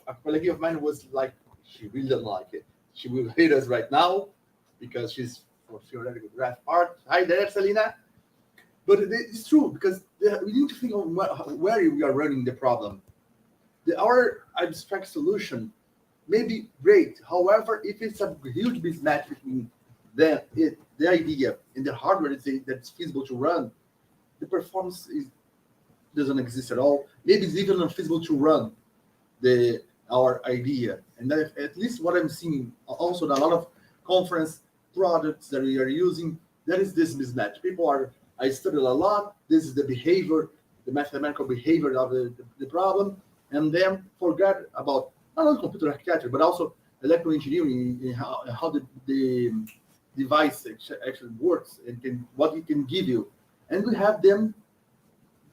A colleague of mine was like, she really doesn't like it. She will hate us right now because she's for theoretical graph part. Hi there, Selena. But it's true because we need to think of where we are running the problem. Our abstract solution may be great. However, if it's a huge mismatch between the idea and the hardware that's feasible to run, the performance doesn't exist at all. Maybe it's even unfeasible to run our idea. And at least what I'm seeing also in a lot of conference products that we are using, there is this mismatch. I studied a lot. This is the behavior, the mathematical behavior of the problem, and then forget about not only computer architecture, but also electrical engineering and how the device actually works and what it can give you. And we have them,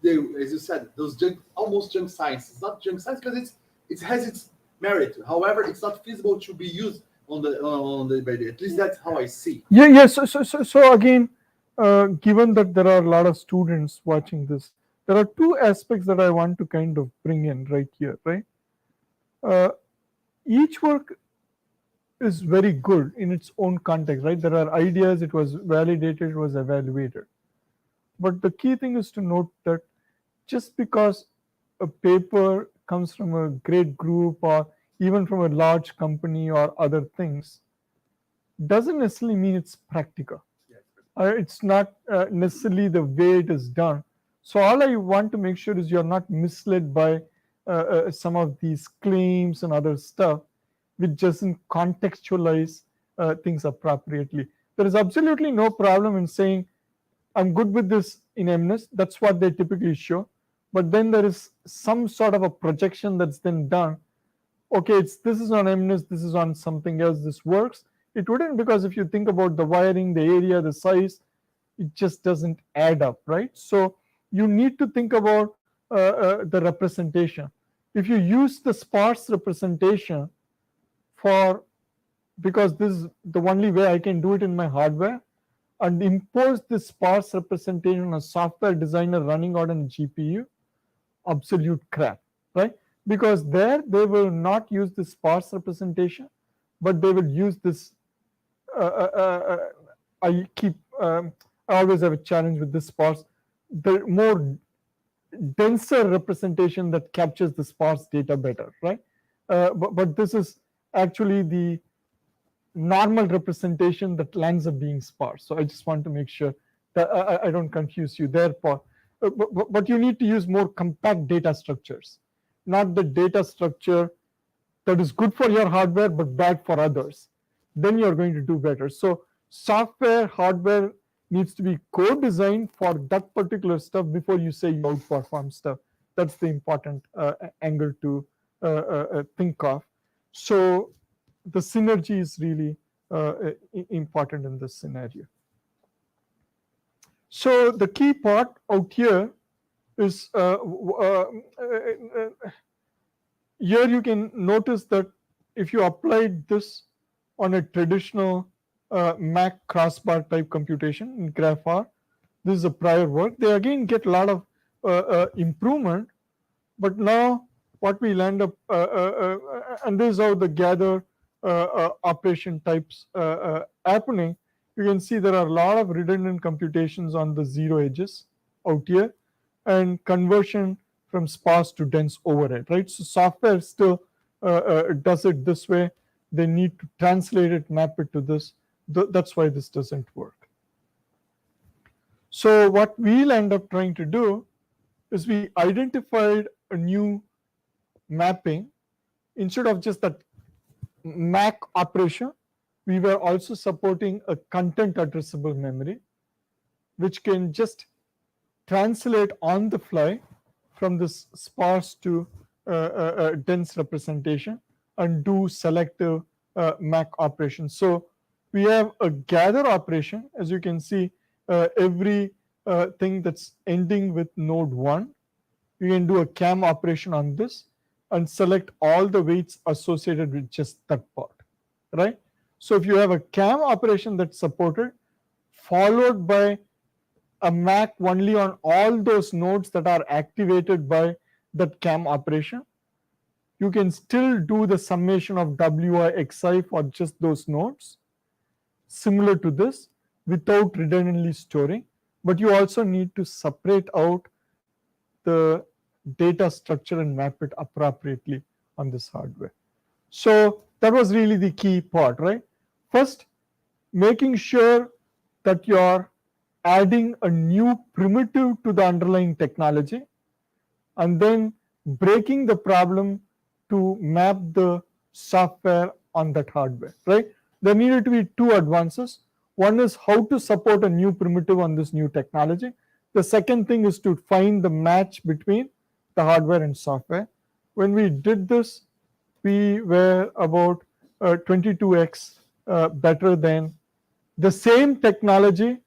as you said, those almost junk science. It's not junk science because it has its merit. However, it's not feasible to be used on the at least that's how I see. Yeah. So again, given that there are a lot of students watching this, there are two aspects that I want to kind of bring in right here, right? Each work is very good in its own context, right? There are ideas, it was validated, it was evaluated. But the key thing is to note that just because a paper comes from a great group or even from a large company or other things, doesn't necessarily mean it's practical. It's not necessarily the way it is done. So all I want to make sure is you're not misled by some of these claims and other stuff which doesn't contextualize things appropriately. There is absolutely no problem in saying I'm good with this in MNIST. That's what they typically show. But then there is some sort of a projection that's then done. Okay, this is on MNIST, this is on something else, this works. It wouldn't, because if you think about the wiring, the area, the size, it just doesn't add up, right? So you need to think about the representation. If you use the sparse representation because this is the only way I can do it in my hardware, and impose this sparse representation on a software designer running out on a GPU, absolute crap, right? Because there they will not use the sparse representation, but they will use this. I always have a challenge with this sparse, the more denser representation that captures the sparse data better, right? But this is actually the normal representation that lands up being sparse. So I just want to make sure that I don't confuse you there, Paul. But you need to use more compact data structures, not the data structure that is good for your hardware but bad for others. Then you're going to do better. So software, hardware needs to be co-designed for that particular stuff before you say you outperform stuff. That's the important angle to think of. So the synergy is really important in this scenario. So the key part out here is here you can notice that if you applied this on a traditional Mac crossbar type computation in GraphR, this is a prior work, they again get a lot of improvement, but now what we land up, and this is how the gather operation types happening. You can see there are a lot of redundant computations on the zero edges out here, and conversion from sparse to dense overhead, right? So software still does it this way. They need to translate it, map it to this. That's why this doesn't work. So what we'll end up trying to do is we identified a new mapping. Instead of just that MAC operation, we were also supporting a content addressable memory, which can just translate on the fly from this sparse to dense representation and do selective MAC operations. So we have a gather operation, as you can see, every thing that's ending with node 1. You can do a CAM operation on this and select all the weights associated with just that part, right? So if you have a CAM operation that's supported, followed by a MAC only on all those nodes that are activated by that CAM operation, you can still do the summation of WI/XI for just those nodes, similar to this, without redundantly storing. But you also need to separate out the data structure and map it appropriately on this hardware. So that was really the key part, right? First, making sure that you're adding a new primitive to the underlying technology, and then breaking the problem to map the software on that hardware, right? There needed to be two advances. One is how to support a new primitive on this new technology. The second thing is to find the match between the hardware and software. When we did this, we were about 22x better than the same technology,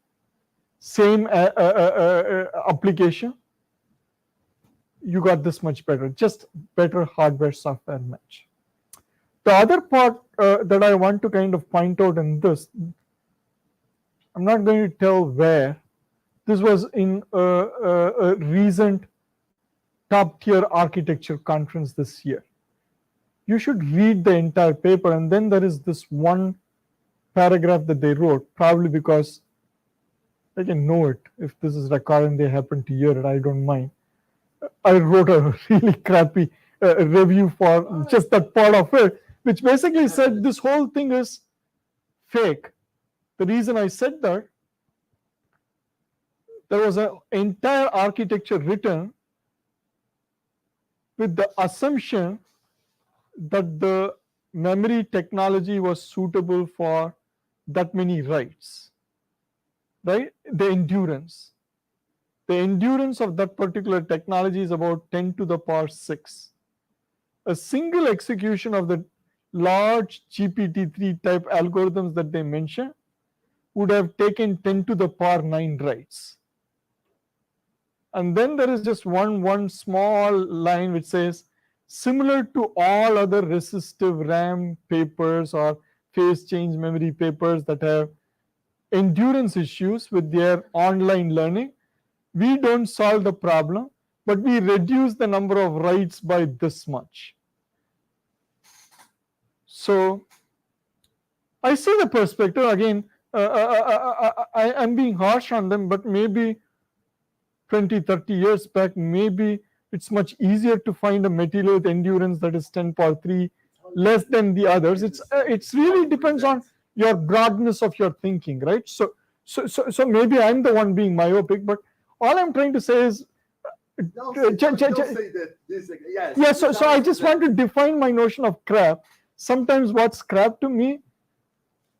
same application. You got this much better, just better hardware software match. The other part that I want to kind of point out in this, I'm not going to tell where, this was in a recent top tier architecture conference this year. You should read the entire paper, and then there is this one paragraph that they wrote, probably because I can know it. If this is recorded and they happen to hear it, I don't mind. I wrote a really crappy review for just that part of it, which basically said this whole thing is fake. The reason I said that there was an entire architecture written with the assumption that the memory technology was suitable for that many writes, right? The endurance of that particular technology is about 10 to the power 6. A single execution of the large GPT-3 type algorithms that they mention would have taken 10 to the power 9 writes. And then there is just one small line which says, similar to all other resistive RAM papers or phase change memory papers that have endurance issues with their online learning, we don't solve the problem, but we reduce the number of writes by this much. So I see the perspective. Again, I'm being harsh on them, but maybe 20, 30 years back, maybe it's much easier to find a material with endurance that is 10 power 3 less than the others. It's really depends on your broadness of your thinking, right? So maybe I'm the one being myopic, but all I'm trying to say is Don't say that this, yes. So I just want to define my notion of crap. Sometimes what's crap to me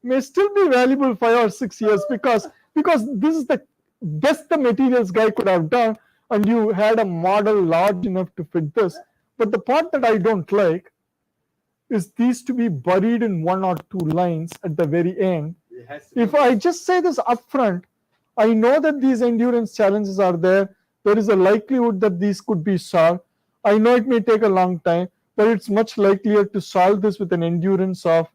may still be valuable 5 or 6 years because this is the best the materials guy could have done, and you had a model large enough to fit this. But the part that I don't like is these to be buried in 1 or 2 lines at the very end. If I just say this upfront, I know that these endurance challenges are there. There is a likelihood that these could be solved. I know it may take a long time, but it's much likelier to solve this with an endurance of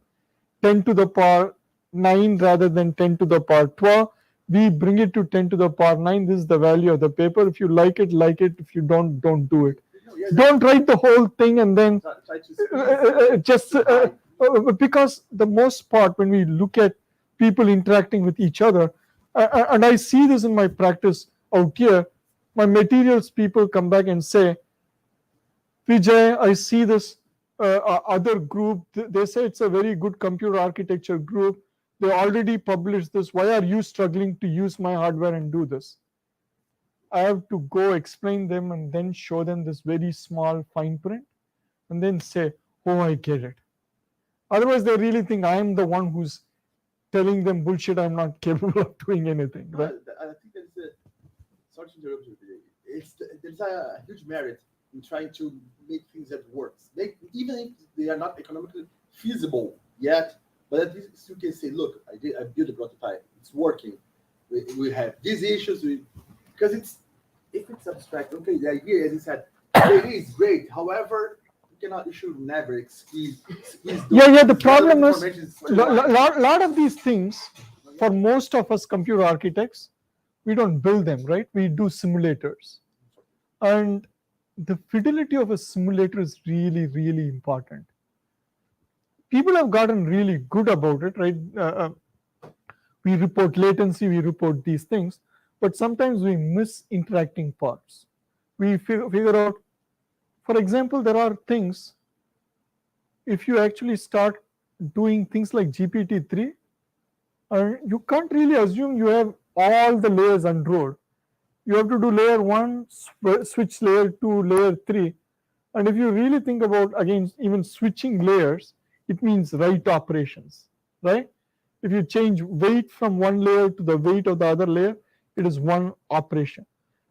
10 to the power 9 rather than 10 to the power 12. We bring it to 10 to the power 9. This is the value of the paper. If you like it, like it. If you don't do it. Don't write the whole thing and then because the most part when we look at people interacting with each other, and I see this in my practice out here, my materials people come back and say, Vijay, I see this other group, they say it's a very good computer architecture group. They already published this. Why are you struggling to use my hardware and do this? I have to go explain them and then show them this very small fine print and then say, oh, I get it. Otherwise, they really think I am the one who's telling them bullshit. I'm not capable of doing anything. Right? I think there's sorry to interrupt you, there's a huge merit in trying to make things that works. Even if they are not economically feasible yet, but at least you can say, look, I built a prototype. It's working. We have these issues. Because if it's abstract, okay, the idea, as you said, it is great. However, you should never excuse the problem is a lot of these things, for most of us computer architects, we don't build them, right? We do simulators. And the fidelity of a simulator is really, really important. People have gotten really good about it, right? We report latency, we report these things, but sometimes we miss interacting parts. We figure out, for example, there are things, if you actually start doing things like GPT-3, you can't really assume you have all the layers unrolled. You have to do layer 1, switch layer 2, layer 3. And if you really think about, again, even switching layers, it means write operations, right? If you change weight from one layer to the weight of the other layer, it is one operation.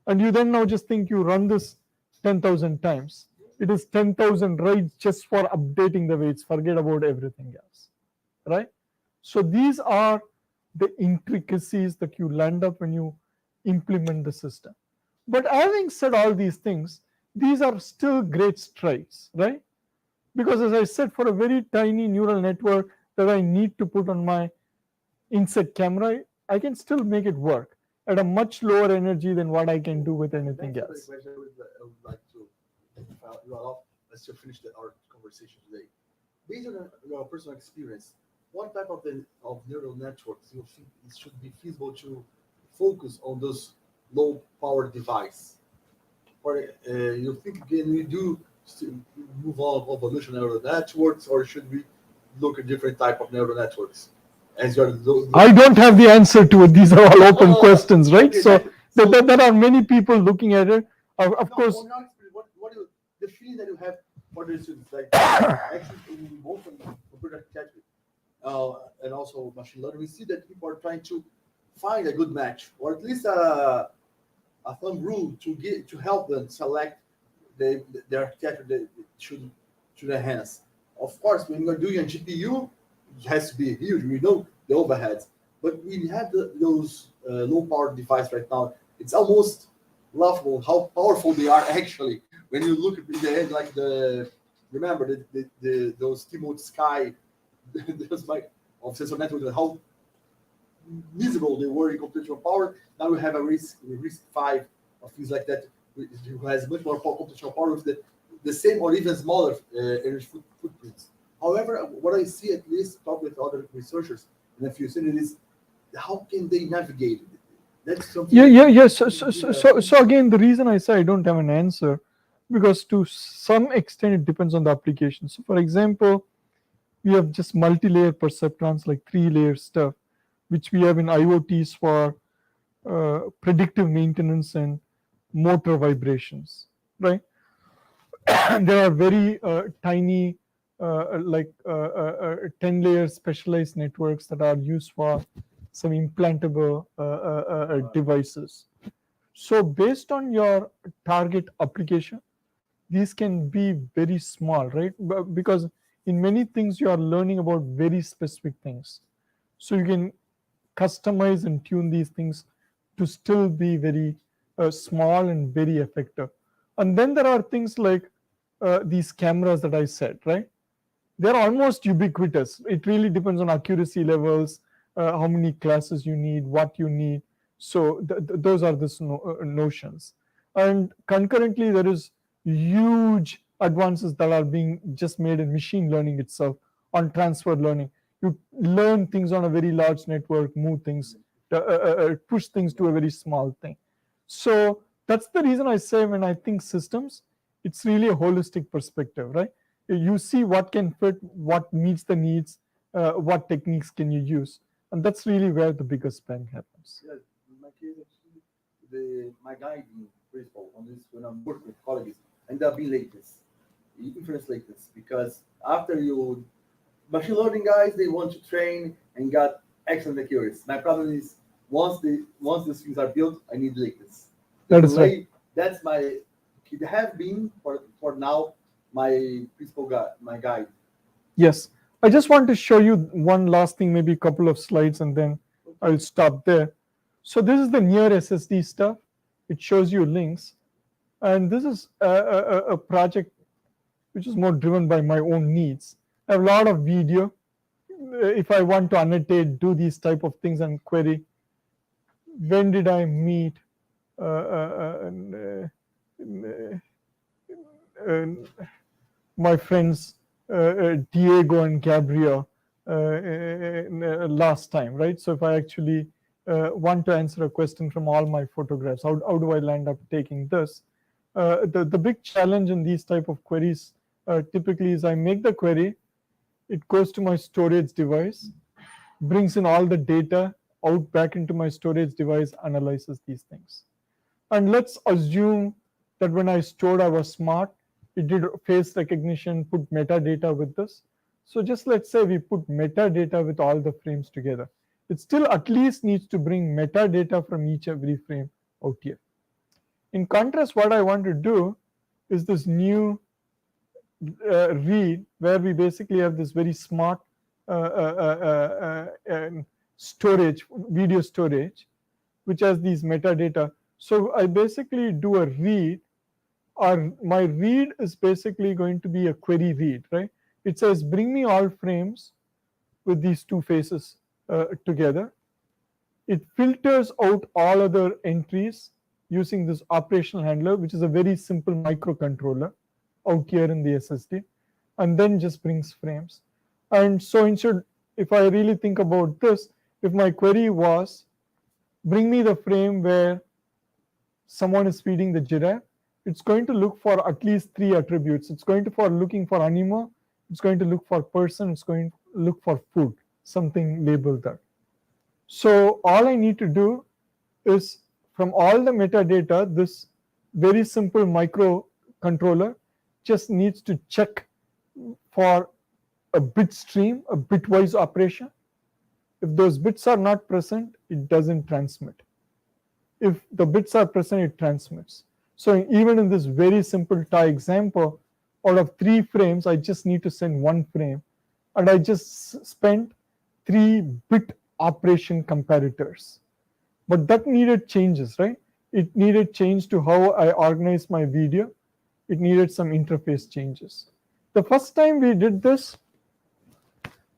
And you then now just think you run this 10,000 times. It is 10,000 writes just for updating the weights. Forget about everything else, right? So these are the intricacies that you land up when you implement the system. But having said all these things, these are still great strides, right? Because as I said, for a very tiny neural network that I need to put on my inset camera, I can still make it work at a much lower energy than what I can do with anything else. I would like to, if you allow us to finish our conversation today. Based on your personal experience, what type of neural networks you think it should be feasible to focus on those low power device? Or you think can we do move on of evolution neural networks, or should we look at different type of neural networks? As you're I don't have the answer to it. These are all open questions, right? Okay, There are many people looking at it. Of course. On your experience, what you, the feeling that you have for the students, like actually in both of computer architecture and also machine learning, we see that people are trying to find a good match, or at least a thumb rule to help them select the architecture that should enhance. Of course, when you're doing a GPU, it has to be huge. We know the overheads, but we have those low power devices right now. It's almost laughable how powerful they are actually. When you look at the end, like remember those T-Mode Sky, those of sensor networks, how miserable they were in computational power. Now we have a RISC-V or things like that, which has much more computational power with the same or even smaller energy footprints. However, what I see, at least talk with other researchers in a few studies, how can they navigate it? That's something. Yeah. So again, the reason I say I don't have an answer, because to some extent it depends on the application. So for example, we have just multi-layer perceptrons, like 3-layer stuff, which we have in IoTs for predictive maintenance and motor vibrations, right? There are very tiny, 10-layer specialized networks that are used for some implantable devices. So based on your target application, these can be very small, right? Because in many things you are learning about very specific things. So you can customize and tune these things to still be very small and very effective. And then there are things like these cameras that I said, right? They're almost ubiquitous. It really depends on accuracy levels, how many classes you need, what you need. So those are the notions. And concurrently, there is huge advances that are being just made in machine learning itself on transfer learning. You learn things on a very large network, move things, push things to a very small thing. So that's the reason I say when I think systems, it's really a holistic perspective, right? You see what can fit, what meets the needs, what techniques can you use, and that's really where the biggest bang happens. Yeah, in my case, actually, my guiding principle on this when I'm working with colleagues end up being latency, inference latency, because after you machine learning guys, they want to train and got excellent accuracy. My problem is once these things are built, I need latency. That is right. That's it has been for now my principal guide. Yes, I just want to show you one last thing, maybe a couple of slides, and then I'll stop there. So this is the near SSD stuff. It shows you links, and this is a project which is more driven by my own needs. I have a lot of video. If I want to annotate, do these type of things and query, when did I meet my friends Diego and Gabriel last time, right? So if I actually want to answer a question from all my photographs, how do I land up taking this? The big challenge in these type of queries typically is I make the query, it goes to my storage device, brings in all the data out back into my storage device, analyzes these things. And let's assume that when I stored, I was smart. It did face recognition, put metadata with this. So just let's say we put metadata with all the frames together. It still at least needs to bring metadata from every frame out here. In contrast, what I want to do is this new read, where we basically have this very smart storage, video storage, which has these metadata. So I basically do a read, or my read is basically going to be a query read, right? It says bring me all frames with these two faces together. It filters out all other entries using this operational handler, which is a very simple microcontroller out here in the SSD, and then just brings frames. And so instead, if I really think about this, if my query was bring me the frame where someone is feeding the giraffe, it's going to look for at least 3 attributes. It's going to looking for animal, it's going to look for person, it's going to look for food, something labeled that. So all I need to do is from all the metadata, this very simple microcontroller just needs to check for a bit stream, a bitwise operation. If those bits are not present, it doesn't transmit. If the bits are present, it transmits. So even in this very simple tie example, out of 3 frames, I just need to send 1 frame. And I just spent 3 bit operation comparators. But that needed changes, right? It needed change to how I organize my video. It needed some interface changes. The first time we did this,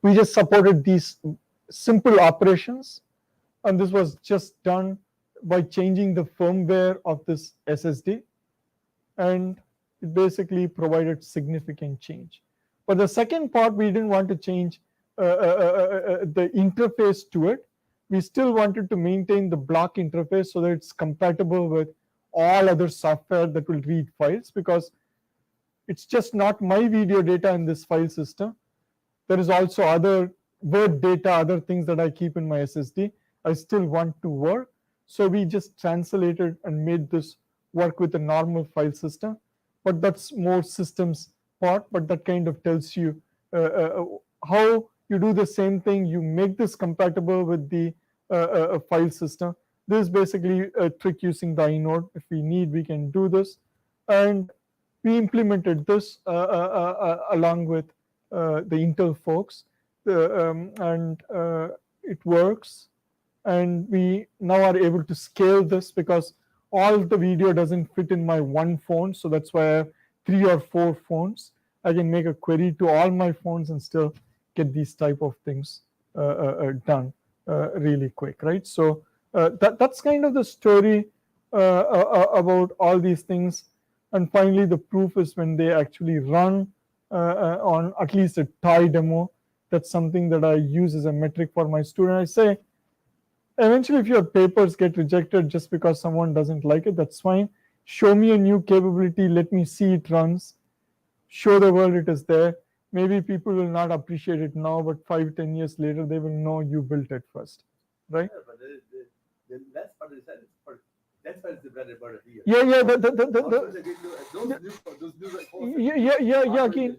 we just supported these simple operations. And this was just done by changing the firmware of this SSD. And it basically provided significant change. But the second part, we didn't want to change the interface to it. We still wanted to maintain the block interface so that it's compatible with all other software that will read files, because it's just not my video data in this file system. There is also other word data, other things that I keep in my SSD. I still want to work. So we just translated and made this work with a normal file system. But that's more systems part, but that kind of tells you how you do the same thing. You make this compatible with the file system. This is basically a trick using the inode. If we need, we can do this. And we implemented this along with the Intel folks. And it works. And we now are able to scale this because all the video doesn't fit in my one phone. So that's why I have 3 or 4 phones. I can make a query to all my phones and still get these type of things done really quick, right? So that's kind of the story about all these things. And finally, the proof is when they actually run on at least a tie demo. That's something that I use as a metric for my student. I say, eventually, if your papers get rejected just because someone doesn't like it, that's fine. Show me a new capability. Let me see it runs. Show the world it is there. Maybe people will not appreciate it now, but 5-10 years later, they will know you built it first, right? Yeah, but the last part is that that's why it's the bread and butter here. Yeah. Again,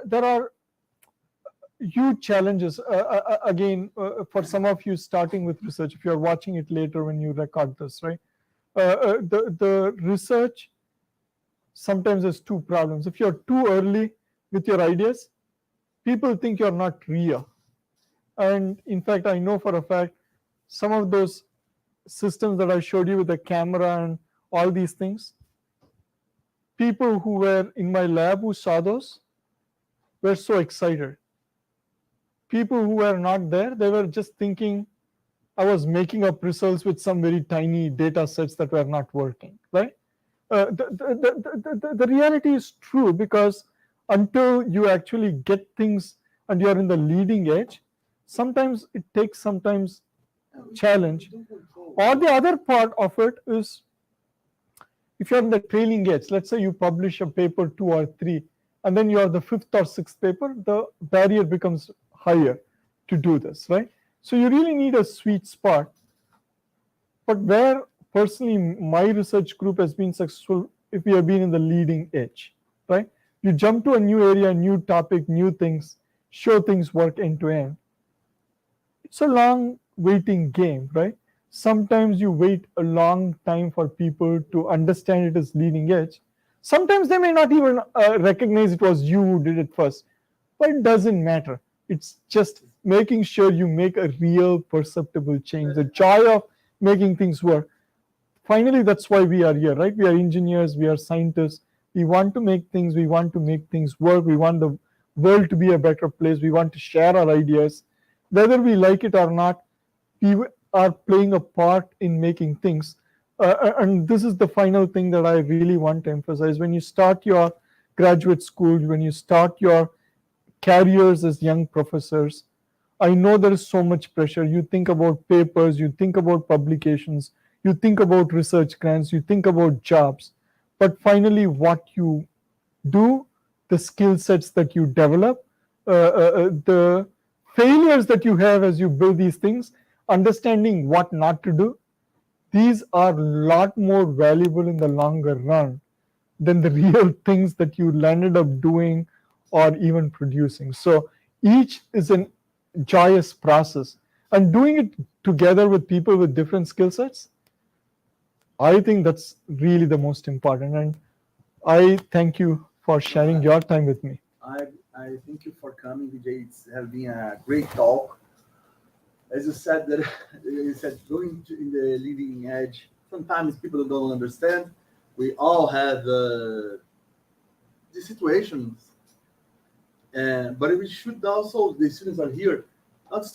there are huge challenges. Again, for some of you starting with research, if you're watching it later when you record this, right? The research sometimes has 2 problems. If you're too early with your ideas, people think you're not real. And in fact, I know for a fact, some of those systems that I showed you with the camera and all these things, people who were in my lab who saw those were so excited. People who were not there, they were just thinking I was making up results with some very tiny data sets that were not working, right? The reality is true, because until you actually get things and you're in the leading edge, sometimes it takes challenge. Or the other part of it is, if you're in the trailing edge, let's say you publish a paper 2 or 3, and then you're the 5th or 6th paper, the barrier becomes higher to do this, right? So you really need a sweet spot. But where personally my research group has been successful, if we have been in the leading edge, right? You jump to a new area, new topic, new things, show things work end to end. It's a long waiting game, right? Sometimes you wait a long time for people to understand it as leading edge. Sometimes they may not even recognize it was you who did it first, but it doesn't matter. It's just making sure you make a real perceptible change, the joy of making things work. Finally, that's why we are here, right? We are engineers, we are scientists. We want to make things, we want to make things work. We want the world to be a better place. We want to share our ideas. Whether we like it or not, we are playing a part in making things. And this is the final thing that I really want to emphasize. When you start your graduate school, when you start your careers as young professors, I know there is so much pressure. You think about papers, you think about publications, you think about research grants, you think about jobs. But finally, what you do, the skill sets that you develop, the failures that you have as you build these things, understanding what not to do, these are a lot more valuable in the longer run than the real things that you landed up doing or even producing. So each is a joyous process, and doing it together with people with different skill sets, I think that's really the most important. And I thank you for sharing your time with me. I thank you for coming, Vijay. It's has been a great talk. As you said, that you said going in the leading edge. Sometimes people don't understand. We all have the situations, but we should also. The students are here. Not